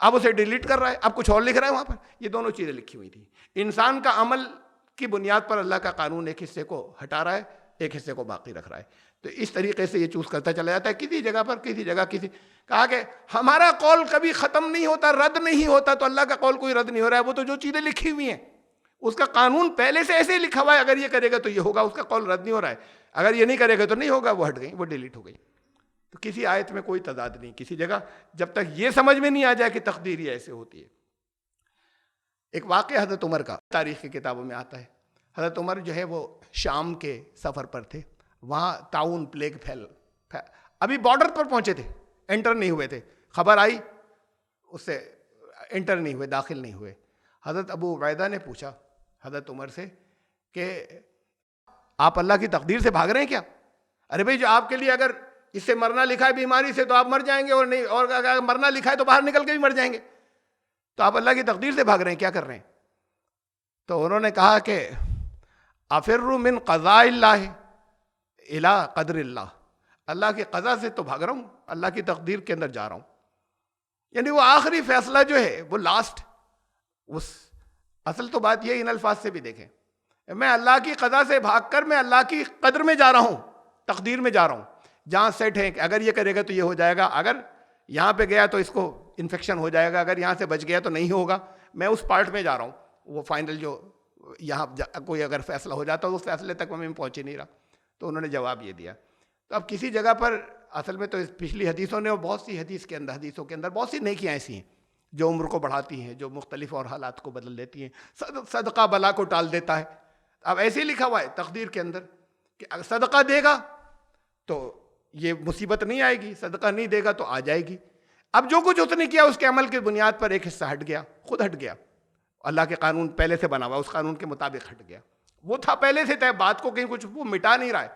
اب اسے ڈیلیٹ کر رہا ہے، اب کچھ اور لکھ رہا ہے وہاں پر. یہ دونوں چیزیں لکھی ہوئی تھی. انسان کا عمل کی بنیاد پر اللہ کا قانون ایک حصے کو ہٹا رہا ہے، ایک حصے کو باقی رکھ رہا ہے. تو اس طریقے سے یہ چوز کرتا چلا جاتا ہے. کسی جگہ پر کسی کہا کہ ہمارا قول کبھی ختم نہیں ہوتا، رد نہیں ہوتا. تو اللہ کا قول کوئی رد نہیں ہو رہا ہے. وہ تو جو چیزیں لکھی ہوئی ہیں اس کا قانون پہلے سے ایسے ہی لکھا ہوا ہے، اگر یہ کرے گا تو یہ ہوگا، اس کا قول رد نہیں ہو رہا ہے. اگر یہ نہیں کرے گا تو نہیں ہوگا، وہ ہٹ گئی، وہ ڈیلیٹ ہو گئی. تو کسی آیت میں کوئی تضاد نہیں کسی جگہ، جب تک یہ سمجھ میں نہیں آ جائے کہ تقدیر ہی ایسے ہوتی ہے. ایک واقعہ حضرت عمر کا تاریخ کی کتابوں میں آتا ہے. حضرت عمر جو ہے وہ شام کے سفر پر تھے. وہاں طاعون پلیگ ابھی بارڈر پر پہنچے تھے، انٹر نہیں ہوئے تھے. خبر آئی، اس سے انٹر نہیں ہوئے، داخل نہیں ہوئے. حضرت ابو عبیدہ نے پوچھا حضرت عمر سے کہ آپ اللہ کی تقدیر سے بھاگ رہے ہیں کیا؟ ارے بھائی جو آپ کے لیے اگر اس سے مرنا لکھا ہے بیماری سے تو آپ مر جائیں گے، اور نہیں، اور اگر مرنا لکھا ہے تو باہر نکل کے بھی مر جائیں گے، تو آپ اللہ کی تقدیر سے بھاگ رہے ہیں، کیا کر رہے ہیں؟ تو انہوں نے کہا کہ افر من قضاء اللہ الی قدر اللہ، اللہ کی قضا سے تو بھاگ رہا ہوں، اللہ کی تقدیر کے اندر جا رہا ہوں. یعنی وہ آخری فیصلہ جو ہے وہ لاسٹ، اس اصل تو بات یہ ان الفاظ سے بھی دیکھیں، میں اللہ کی قضا سے بھاگ کر میں اللہ کی قدر میں جا رہا ہوں، تقدیر میں جا رہا ہوں، جہاں سیٹ ہے کہ اگر یہ کرے گا تو یہ ہو جائے گا، اگر یہاں پہ گیا تو اس کو انفیکشن ہو جائے گا، اگر یہاں سے بچ گیا تو نہیں ہوگا، میں اس پارٹ میں جا رہا ہوں. وہ فائنل جو یہاں کوئی اگر فیصلہ ہو جاتا ہے اس فیصلے تک میں پہنچ ہی نہیں رہا. تو انہوں نے جواب یہ دیا. تو اب کسی جگہ پر اصل میں تو پچھلی حدیثوں نے اور بہت سی حدیثوں کے اندر بہت سی نیکیاں ایسی ہیں جو عمر کو بڑھاتی ہیں، جو مختلف اور حالات کو بدل دیتی ہیں. صدقہ بلا کو ٹال دیتا ہے. اب ایسے ہی لکھا ہوا ہے تقدیر کے اندر کہ اگر صدقہ دے گا تو یہ مصیبت نہیں آئے گی، صدقہ نہیں دے گا تو آ جائے گی. اب جو کچھ اس نے کیا اس کے عمل کی بنیاد پر ایک حصہ ہٹ گیا، خود ہٹ گیا. اللہ کے قانون پہلے سے بنا ہوا، اس قانون کے مطابق ہٹ گیا. وہ تھا پہلے سے طے، بات کو کہیں کچھ وہ مٹا نہیں رہا ہے،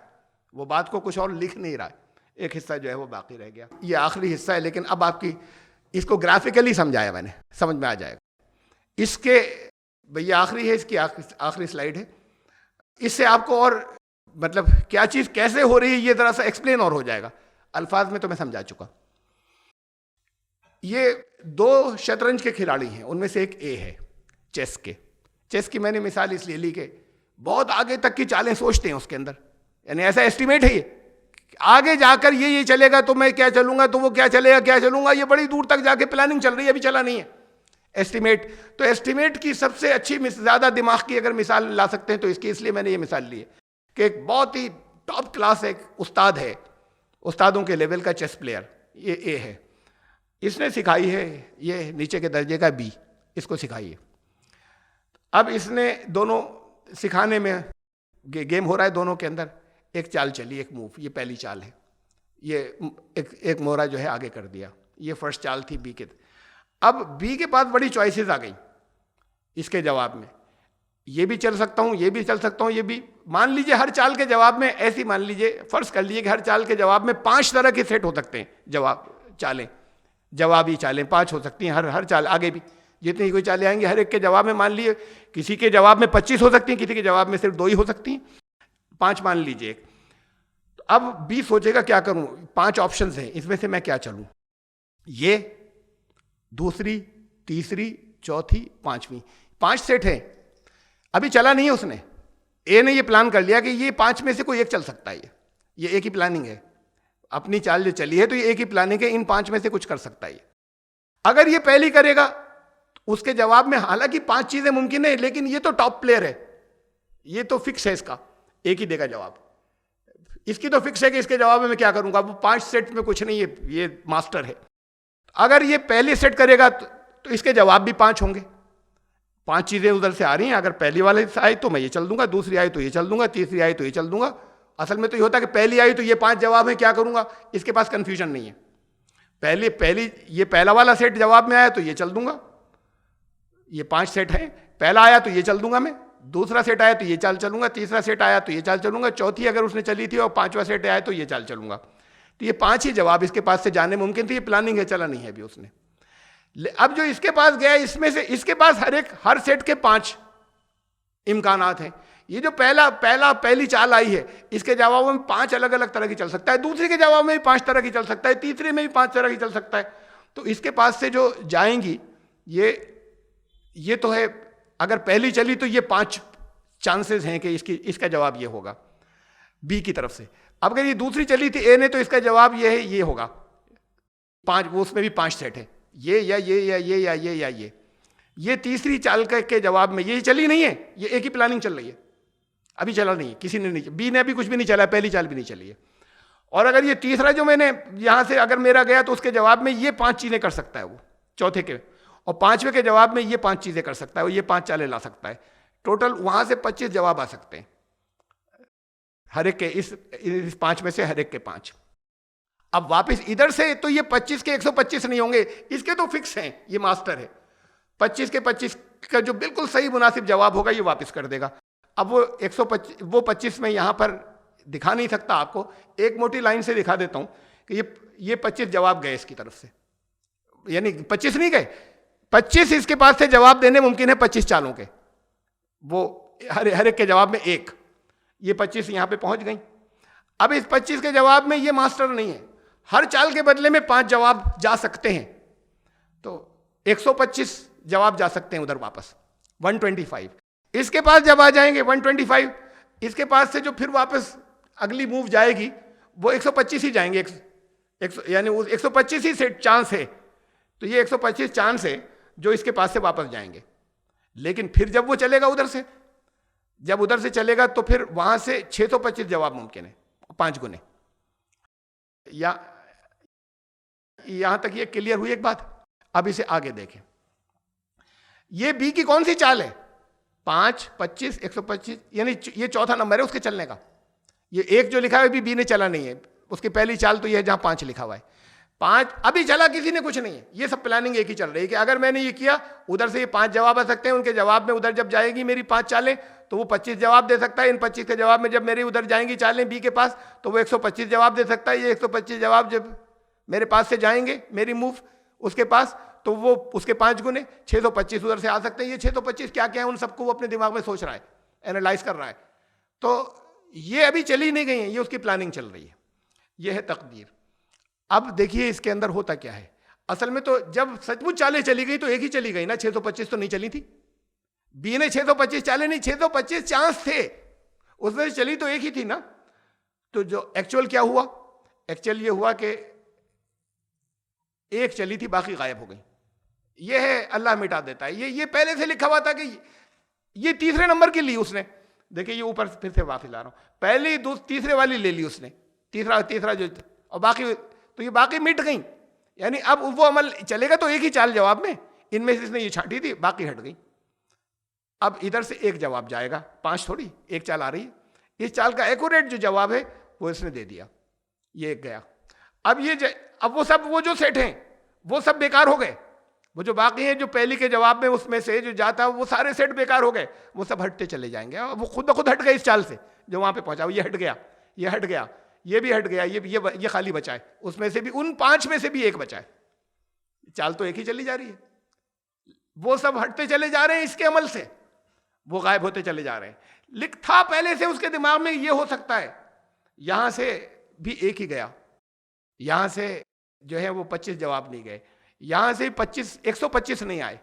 وہ بات کو کچھ اور لکھ نہیں رہا ہے، ایک حصہ جو ہے وہ باقی رہ گیا. یہ آخری حصہ ہے، لیکن اب آپ کی اس کو گرافیکلی سمجھایا میں نے، سمجھ میں آ جائے گا. اس کے یہ آخری ہے، اس کی آخری سلائیڈ ہے. اس سے آپ کو اور مطلب کیا چیز کیسے ہو رہی ہے یہ ذرا سا ایکسپلین اور ہو جائے گا. الفاظ میں تو میں سمجھا چکا. یہ دو شطرنج کے کھلاڑی ہیں، ان میں سے ایک اے ہے چیس کی میں نے مثال اس لیے لی کہ بہت آگے تک کی چالیں سوچتے ہیں اس کے اندر، یعنی ایسا ایسٹیمیٹ ہے یہ آگے جا کر یہ چلے گا تو میں کیا چلوں گا، تو وہ کیا چلے گا، کیا چلوں گا، یہ بڑی دور تک جا کے پلاننگ چل رہی ہے، ابھی چلا نہیں ہے ایسٹیمیٹ. تو ایسٹیمیٹ کی سب سے اچھی زیادہ دماغ کی اگر مثال لا سکتے ہیں تو اس لیے میں نے یہ مثال لی ہے کہ ایک بہت ہی ٹاپ کلاس ایک استاد ہے، استادوں کے لیول کا چیس پلیئر، یہ اے ہے. اس نے سکھائی ہے یہ نیچے کے درجے کا بی، اس کو سکھائی ہے. اب اس نے دونوں سکھانے میں گیم ہو رہا ہے دونوں کے اندر، ایک چال چلی، ایک موو، یہ پہلی چال ہے، یہ ایک مورا جو ہے آگے کر دیا، یہ فرسٹ چال تھی بی کے. اب بی کے پاس بڑی چوائسز آ گئی اس کے جواب میں، یہ بھی چل سکتا ہوں، یہ بھی چل سکتا ہوں، یہ بھی. مان لیجئے ہر چال کے جواب میں ایسی، مان لیجئے فرض کر لیجئے کہ ہر چال کے جواب میں 5 طرح کے سیٹ ہو سکتے ہیں، جوابی چالیں 5 ہو سکتی ہیں، ہر چال آگے بھی جتنی کوئی چالیں آئیں گی ہر ایک کے جواب میں، مان لیجیے کسی کے جواب میں 25 ہو سکتی ہیں، کسی کے جواب میں صرف 2 ہی ہو سکتی ہیں، 5 مان لیجیے. اب بھی سوچے گا کیا کروں، 5 آپشنز ہیں، اس میں سے میں کیا چلوں، یہ دوسری، تیسری، چوتھی، پانچویں، 5 سیٹ ہیں. ابھی چلا نہیں ہے اس نے، اے نے یہ پلان کر لیا کہ یہ 5 میں سے کوئی ایک چل سکتا ہے، یہ ایک ہی پلاننگ ہے، اپنی چال جو چلی ہے تو یہ ایک ہی پلاننگ ہے، ان 5 میں سے کچھ کر سکتا ہے. اگر یہ پہلی کرے گا اس کے جواب میں حالانکہ 5 چیزیں ممکن ہیں، لیکن یہ تو ٹاپ پلیئر ہے، یہ تو فکس ہے، اس کا ایک ہی دے گا جواب. اس کی تو فکس ہے کہ اس کے جواب میں میں کیا کروں گا، وہ 5 سیٹ میں کچھ نہیں ہے، یہ ماسٹر ہے. اگر یہ پہلی سیٹ کرے گا تو اس کے جواب بھی 5 ہوں گے. 5 چیزیں ادھر سے آ رہی ہیں، اگر پہلی والے سے آئی تو میں یہ چل دوں گا، دوسری آئی تو یہ چل دوں گا، تیسری آئی تو یہ چل دوں گا. اصل میں تو یہ ہوتا ہے کہ پہلی آئی تو یہ 5 جواب ہیں، کیا کروں گا، اس کے پاس کنفیوژن نہیں ہے. یہ پہلا والا سیٹ جواب میں آیا تو یہ چل دوں گا، یہ 5 سیٹ ہیں، پہلا آیا تو یہ چل دوں گا میں، دوسرا سیٹ آیا تو یہ چال چلوں گا، تیسرا سیٹ آیا تو یہ چال چلوں گا، چوتھی اگر اس نے چلی تھی اور 5واں سیٹ آیا تو یہ چال چلوں گا. تو یہ 5 ہی جواب اس کے پاس سے جانے ممکن تھے، یہ پلاننگ ہے، چلا نہیں ہے ابھی اس نے. اب جو اس کے پاس گیا اس میں سے اس کے پاس ہر سیٹ کے 5 امکانات ہیں. یہ جو پہلی چال آئی ہے اس کے جواب میں 5 الگ الگ طرح کی چل سکتا ہے، دوسرے کے جواب میں بھی 5 طرح کی چل سکتا ہے، تیسرے میں بھی 5 طرح کی چل سکتا ہے. تو اس کے پاس سے جو جائیں گی یہ تو ہے، اگر پہلی چلی تو یہ 5 چانسز ہیں کہ اس کا جواب یہ ہوگا بی کی طرف سے. اب اگر یہ دوسری چلی تھی اے نے تو اس کا جواب یہ ہے، یہ ہوگا 5، وہ اس میں بھی 5 سیٹ ہے، یہ تیسری چال کے جواب میں یہ چلی نہیں ہے، یہ ایک ہی پلاننگ چل رہی ہے، ابھی چلا نہیں ہے، کسی نے نہیں، بی نے ابھی کچھ بھی نہیں چلا، پہلی چال بھی نہیں چلی ہے. اور اگر یہ تیسرا جو میں نے یہاں سے اگر میرا گیا تو اس کے جواب میں یہ 5 چیزیں کر سکتا ہے وہ چوتھے کے، اور 5ویں کے جواب میں یہ 5 چیزیں کر سکتا ہے وہ، یہ 5 چالیں لا سکتا ہے. ٹوٹل وہاں سے 25 جواب آ سکتے ہیں، ہر ایک کے اس 5 میں سے ہر ایک کے 5. اب واپس ادھر سے تو یہ 25 کے 125 نہیں ہوں گے، اس کے تو فکس ہیں، یہ ماسٹر ہے، 25 کے 25 کا جو بالکل صحیح مناسب جواب ہوگا یہ واپس کر دے گا. اب وہ 25 میں یہاں پر دکھا نہیں سکتا آپ کو, ایک موٹی لائن سے دکھا دیتا ہوں کہ یہ 25 جواب گئے اس کی طرف سے, یعنی 25 نہیں گئے, 25 اس کے پاس سے جواب دینے ممکن ہے 25 چالوں کے, وہ ہر ایک کے جواب میں ایک, یہ 25 یہاں پہ پہنچ گئیں. اب اس 25 کے جواب میں یہ ماسٹر نہیں ہے, ہر چال کے بدلے میں 5 جواب جا سکتے ہیں, تو 125 جواب جا سکتے ہیں ادھر واپس. 125 اس کے پاس جب آ جائیں گے, 125 اس کے پاس سے جو پھر واپس اگلی موو جائے گی وہ 125 ہی جائیں گے, یعنی 125 ہی سے چانس ہے, تو یہ 125 چانس ہے جو اس کے پاس سے واپس جائیں گے. لیکن پھر جب وہ چلے گا ادھر سے, جب ادھر سے چلے گا تو پھر وہاں سے 625 جواب ممکن ہے, 5 گنے. یہاں تک یہ کلیئر ہوئی ایک بات. اب اسے آگے دیکھیں, یہ بی کی کون سی چال ہے؟ 5 25 125, یعنی یہ چوتھا نمبر ہے اس کے چلنے کا. یہ ایک جو لکھا ہے بھی بی نے چلا نہیں ہے, اس کی پہلی چال تو یہ ہے جہاں 5 لکھا ہوا ہے. 5 ابھی چلا کسی نے کچھ نہیں ہے, یہ سب پلاننگ ایک ہی چل رہی ہے کہ اگر میں نے یہ کیا ادھر سے یہ 5 جواب آ سکتے ہیں, ان کے جواب میں ادھر جب جائے گی میری 5 چالیں تو وہ 25 جواب دے سکتا ہے, ان 25 کے جواب میں جب میری ادھر جائیں گی چالیں بی کے پاس تو وہ 125 جواب دے سکتا ہے. یہ 125 جواب جب میرے پاس سے جائیں گے میری موو اس کے پاس تو وہ اس کے 5 گنے 625 ادھر سے آ سکتے ہیں. یہ 625 کیا کیا ہے ان سب کو وہ اپنے دماغ میں سوچ رہا ہے, اینالائز کر رہا ہے. تو یہ ابھی چلی نہیں گئی ہیں, یہ اس کی پلاننگ چل رہی ہے. یہ ہے تقدیر. اب دیکھیے اس کے اندر ہوتا کیا ہے. اصل میں تو جب سچ مچ چالیں چلی گئی تو ایک ہی چلی گئی نا, 625 تو نہیں چلی تھی. بی نے 625 چالیں نہیں, 625 چانس تھے, اس میں چلی تو ایک ہی تھی نا. تو جو ایکچوئل کیا ہوا, ایکچوئل یہ ہوا کہ ایک چلی تھی باقی غائب ہو گئی. یہ ہے اللہ مٹا دیتا ہے. یہ پہلے سے لکھا ہوا تھا کہ یہ تیسرے نمبر کی لی اس نے. دیکھیں یہ اوپر پھر سے واپس لا رہا ہوں, پہلی تیسرے والی لے لی اس نے, تیسرا جو, اور باقی تو یہ باقی مٹ گئیں. یعنی اب وہ عمل چلے گا تو ایک ہی چال جواب میں, ان میں سے اس نے یہ چھانٹی تھی باقی ہٹ گئی. اب ادھر سے ایک جواب جائے گا, 5 تھوڑی, ایک چال آ رہی ہے. اس چال کا ایکوریٹ جو جواب ہے وہ اس نے دے دیا, یہ ایک گیا. اب وہ جو سیٹ ہیں وہ سب بیکار ہو گئے. وہ جو باقی ہیں جو پہلی کے جواب میں اس میں سے جو جاتا وہ سارے سیٹ بیکار ہو گئے, وہ سب ہٹتے چلے جائیں گے. وہ خود بخود ہٹ گئے اس چال سے جو وہاں پہ پہنچا. یہ ہٹ گیا, یہ ہٹ گیا, یہ بھی ہٹ گیا, یہ خالی بچا ہے. اس میں سے بھی ان 5 میں سے بھی ایک بچا ہے. چال تو ایک ہی چلی جا رہی ہے. وہ سب ہٹتے چلے جا رہے ہیں اس کے عمل سے, وہ غائب ہوتے چلے جا رہے ہیں. تھا پہلے سے اس کے دماغ میں یہ ہو سکتا ہے, یہاں سے بھی ایک ہی گیا, یہاں سے جو ہے وہ 25 جواب نہیں گئے, یہاں سے 125 نہیں آئے.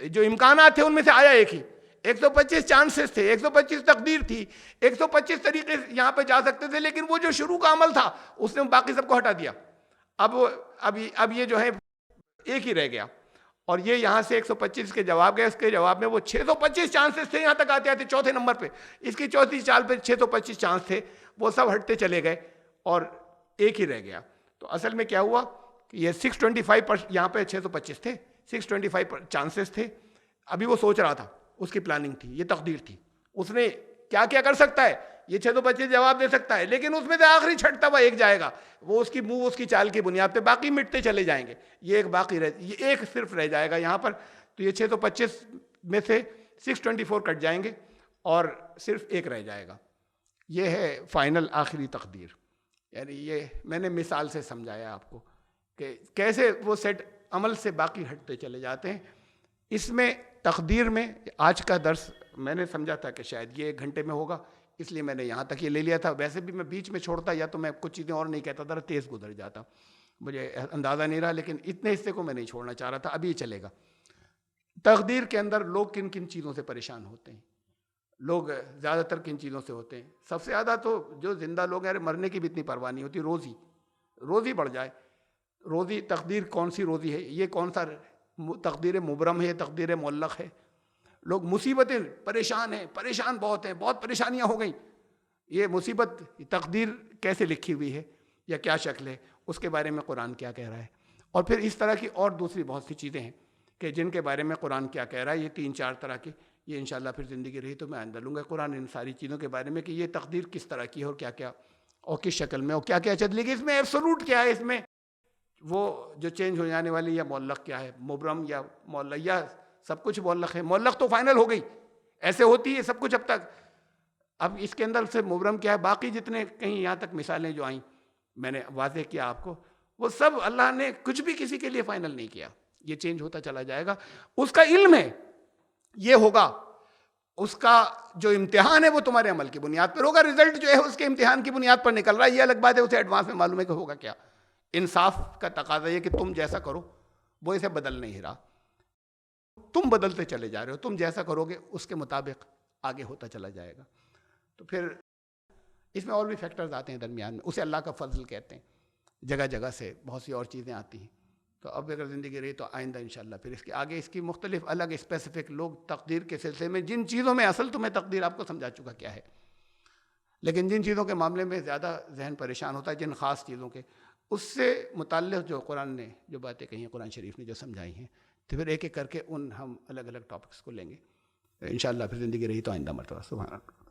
جو امکانات تھے ان میں سے آیا ایک ہی. 125 چانسز تھے, 125 تقدیر تھی, 125 طریقے یہاں پہ جا سکتے تھے, لیکن وہ جو شروع کا عمل تھا اس نے باقی سب کو ہٹا دیا. اب یہ جو ہے ایک ہی رہ گیا, اور یہ یہاں سے 125 کے جواب گئے, اس کے جواب میں وہ 625 چانسز تھے یہاں تک آتے آتے چوتھے نمبر پہ. اس کی چوتھی چال پہ 625 چانس تھے, وہ سب ہٹتے چلے گئے اور ایک ہی رہ گیا. تو اصل میں کیا ہوا کہ یہ 625 یہاں پہ 625 تھے, 625 چانسز تھے. ابھی وہ سوچ رہا تھا, اس کی پلاننگ تھی, یہ تقدیر تھی. اس نے کیا کیا کر سکتا ہے, یہ 625 جواب دے سکتا ہے, لیکن اس میں سے آخری چھٹتا ہوا ایک جائے گا, وہ اس کی موو اس کی چال کی بنیاد پہ, باقی مٹتے چلے جائیں گے. یہ ایک صرف رہ جائے گا یہاں پر. تو یہ 625 میں سے 624 کٹ جائیں گے اور صرف ایک رہ جائے گا. یہ ہے فائنل آخری تقدیر. یعنی یہ میں نے مثال سے سمجھایا آپ کو کہ کیسے وہ سیٹ عمل سے باقی ہٹتے چلے جاتے ہیں. اس میں تقدیر میں آج کا درس میں نے سمجھا تھا کہ شاید یہ 1 گھنٹے میں ہوگا, اس لیے میں نے یہاں تک یہ لے لیا تھا. ویسے بھی میں بیچ میں چھوڑتا یا تو میں کچھ چیزیں اور نہیں کہتا تھا, تیز گزر جاتا, مجھے اندازہ نہیں رہا, لیکن اتنے حصے کو میں نہیں چھوڑنا چاہ رہا تھا. ابھی چلے گا. تقدیر کے اندر لوگ کن کن چیزوں سے پریشان ہوتے ہیں. لوگ زیادہ تر کن چیزوں سے ہوتے ہیں. سب سے زیادہ تو جو زندہ لوگ ہیں, مرنے کی بھی اتنی پرواہ نہیں ہوتی. روزی بڑھ جائے. روزی تقدیر کون سی روزی ہے, یہ کون سا تقدیر مبرم ہے, تقدیر معلق ہے. لوگ مصیبتیں پریشان ہیں, پریشان بہت ہیں, بہت پریشانیاں ہو گئیں. یہ مصیبت تقدیر کیسے لکھی ہوئی ہے یا کیا شکل ہے, اس کے بارے میں قرآن کیا کہہ رہا ہے. اور پھر اس طرح کی اور دوسری بہت سی چیزیں ہیں کہ جن کے بارے میں قرآن کیا کہہ رہا ہے. یہ 3-4 طرح کی, یہ انشاءاللہ پھر زندگی رہی تو میں آئندہ لوں گا قرآن ان ساری چیزوں کے بارے میں کہ یہ تقدیر کس طرح کی ہے اور کیا کیا اور کس شکل میں اور کیا کیا چل گی. اس میں ایبسولوٹ کیا ہے, اس میں وہ جو چینج ہو جانے والی یا معلق کیا ہے, مبرم یا معلق, یا سب کچھ معلق ہے. معلق تو فائنل ہو گئی, ایسے ہوتی ہے سب کچھ اب تک. اب اس کے اندر سے مبرم کیا ہے, باقی جتنے کہیں یہاں تک مثالیں جو آئیں میں نے واضح کیا آپ کو, وہ سب اللہ نے کچھ بھی کسی کے لیے فائنل نہیں کیا. یہ چینج ہوتا چلا جائے گا. اس کا علم ہے یہ ہوگا, اس کا جو امتحان ہے وہ تمہارے عمل کی بنیاد پر ہوگا. رزلٹ جو ہے اس کے امتحان کی بنیاد پر نکل رہا ہے, یہ الگ بات ہے, اسے ایڈوانس میں معلوم ہے کہ ہوگا کیا. انصاف کا تقاضا یہ کہ تم جیسا کرو وہ اسے بدل نہیں رہا, تم بدلتے چلے جا رہے ہو, تم جیسا کرو گے اس کے مطابق آگے ہوتا چلا جائے گا. تو پھر اس میں اور بھی فیکٹرز آتے ہیں درمیان میں, اسے اللہ کا فضل کہتے ہیں. جگہ جگہ سے بہت سی اور چیزیں آتی ہیں. تو اب اگر زندگی رہی تو آئندہ انشاءاللہ پھر اس کے آگے اس کی مختلف الگ اسپیسیفک لوگ تقدیر کے سلسلے میں جن چیزوں میں اصل تمہیں تقدیر آپ کو سمجھا چکا کیا ہے, لیکن جن چیزوں کے معاملے میں زیادہ ذہن پریشان ہوتا ہے, جن خاص چیزوں کے, اس سے متعلق جو قرآن نے جو باتیں کہی ہیں, قرآن شریف نے جو سمجھائی ہیں, تو پھر ایک ایک کر کے ان ہم الگ الگ ٹاپکس کو لیں گے انشاءاللہ. پھر زندگی رہی تو آئندہ مرتبہ. سبحان اللہ.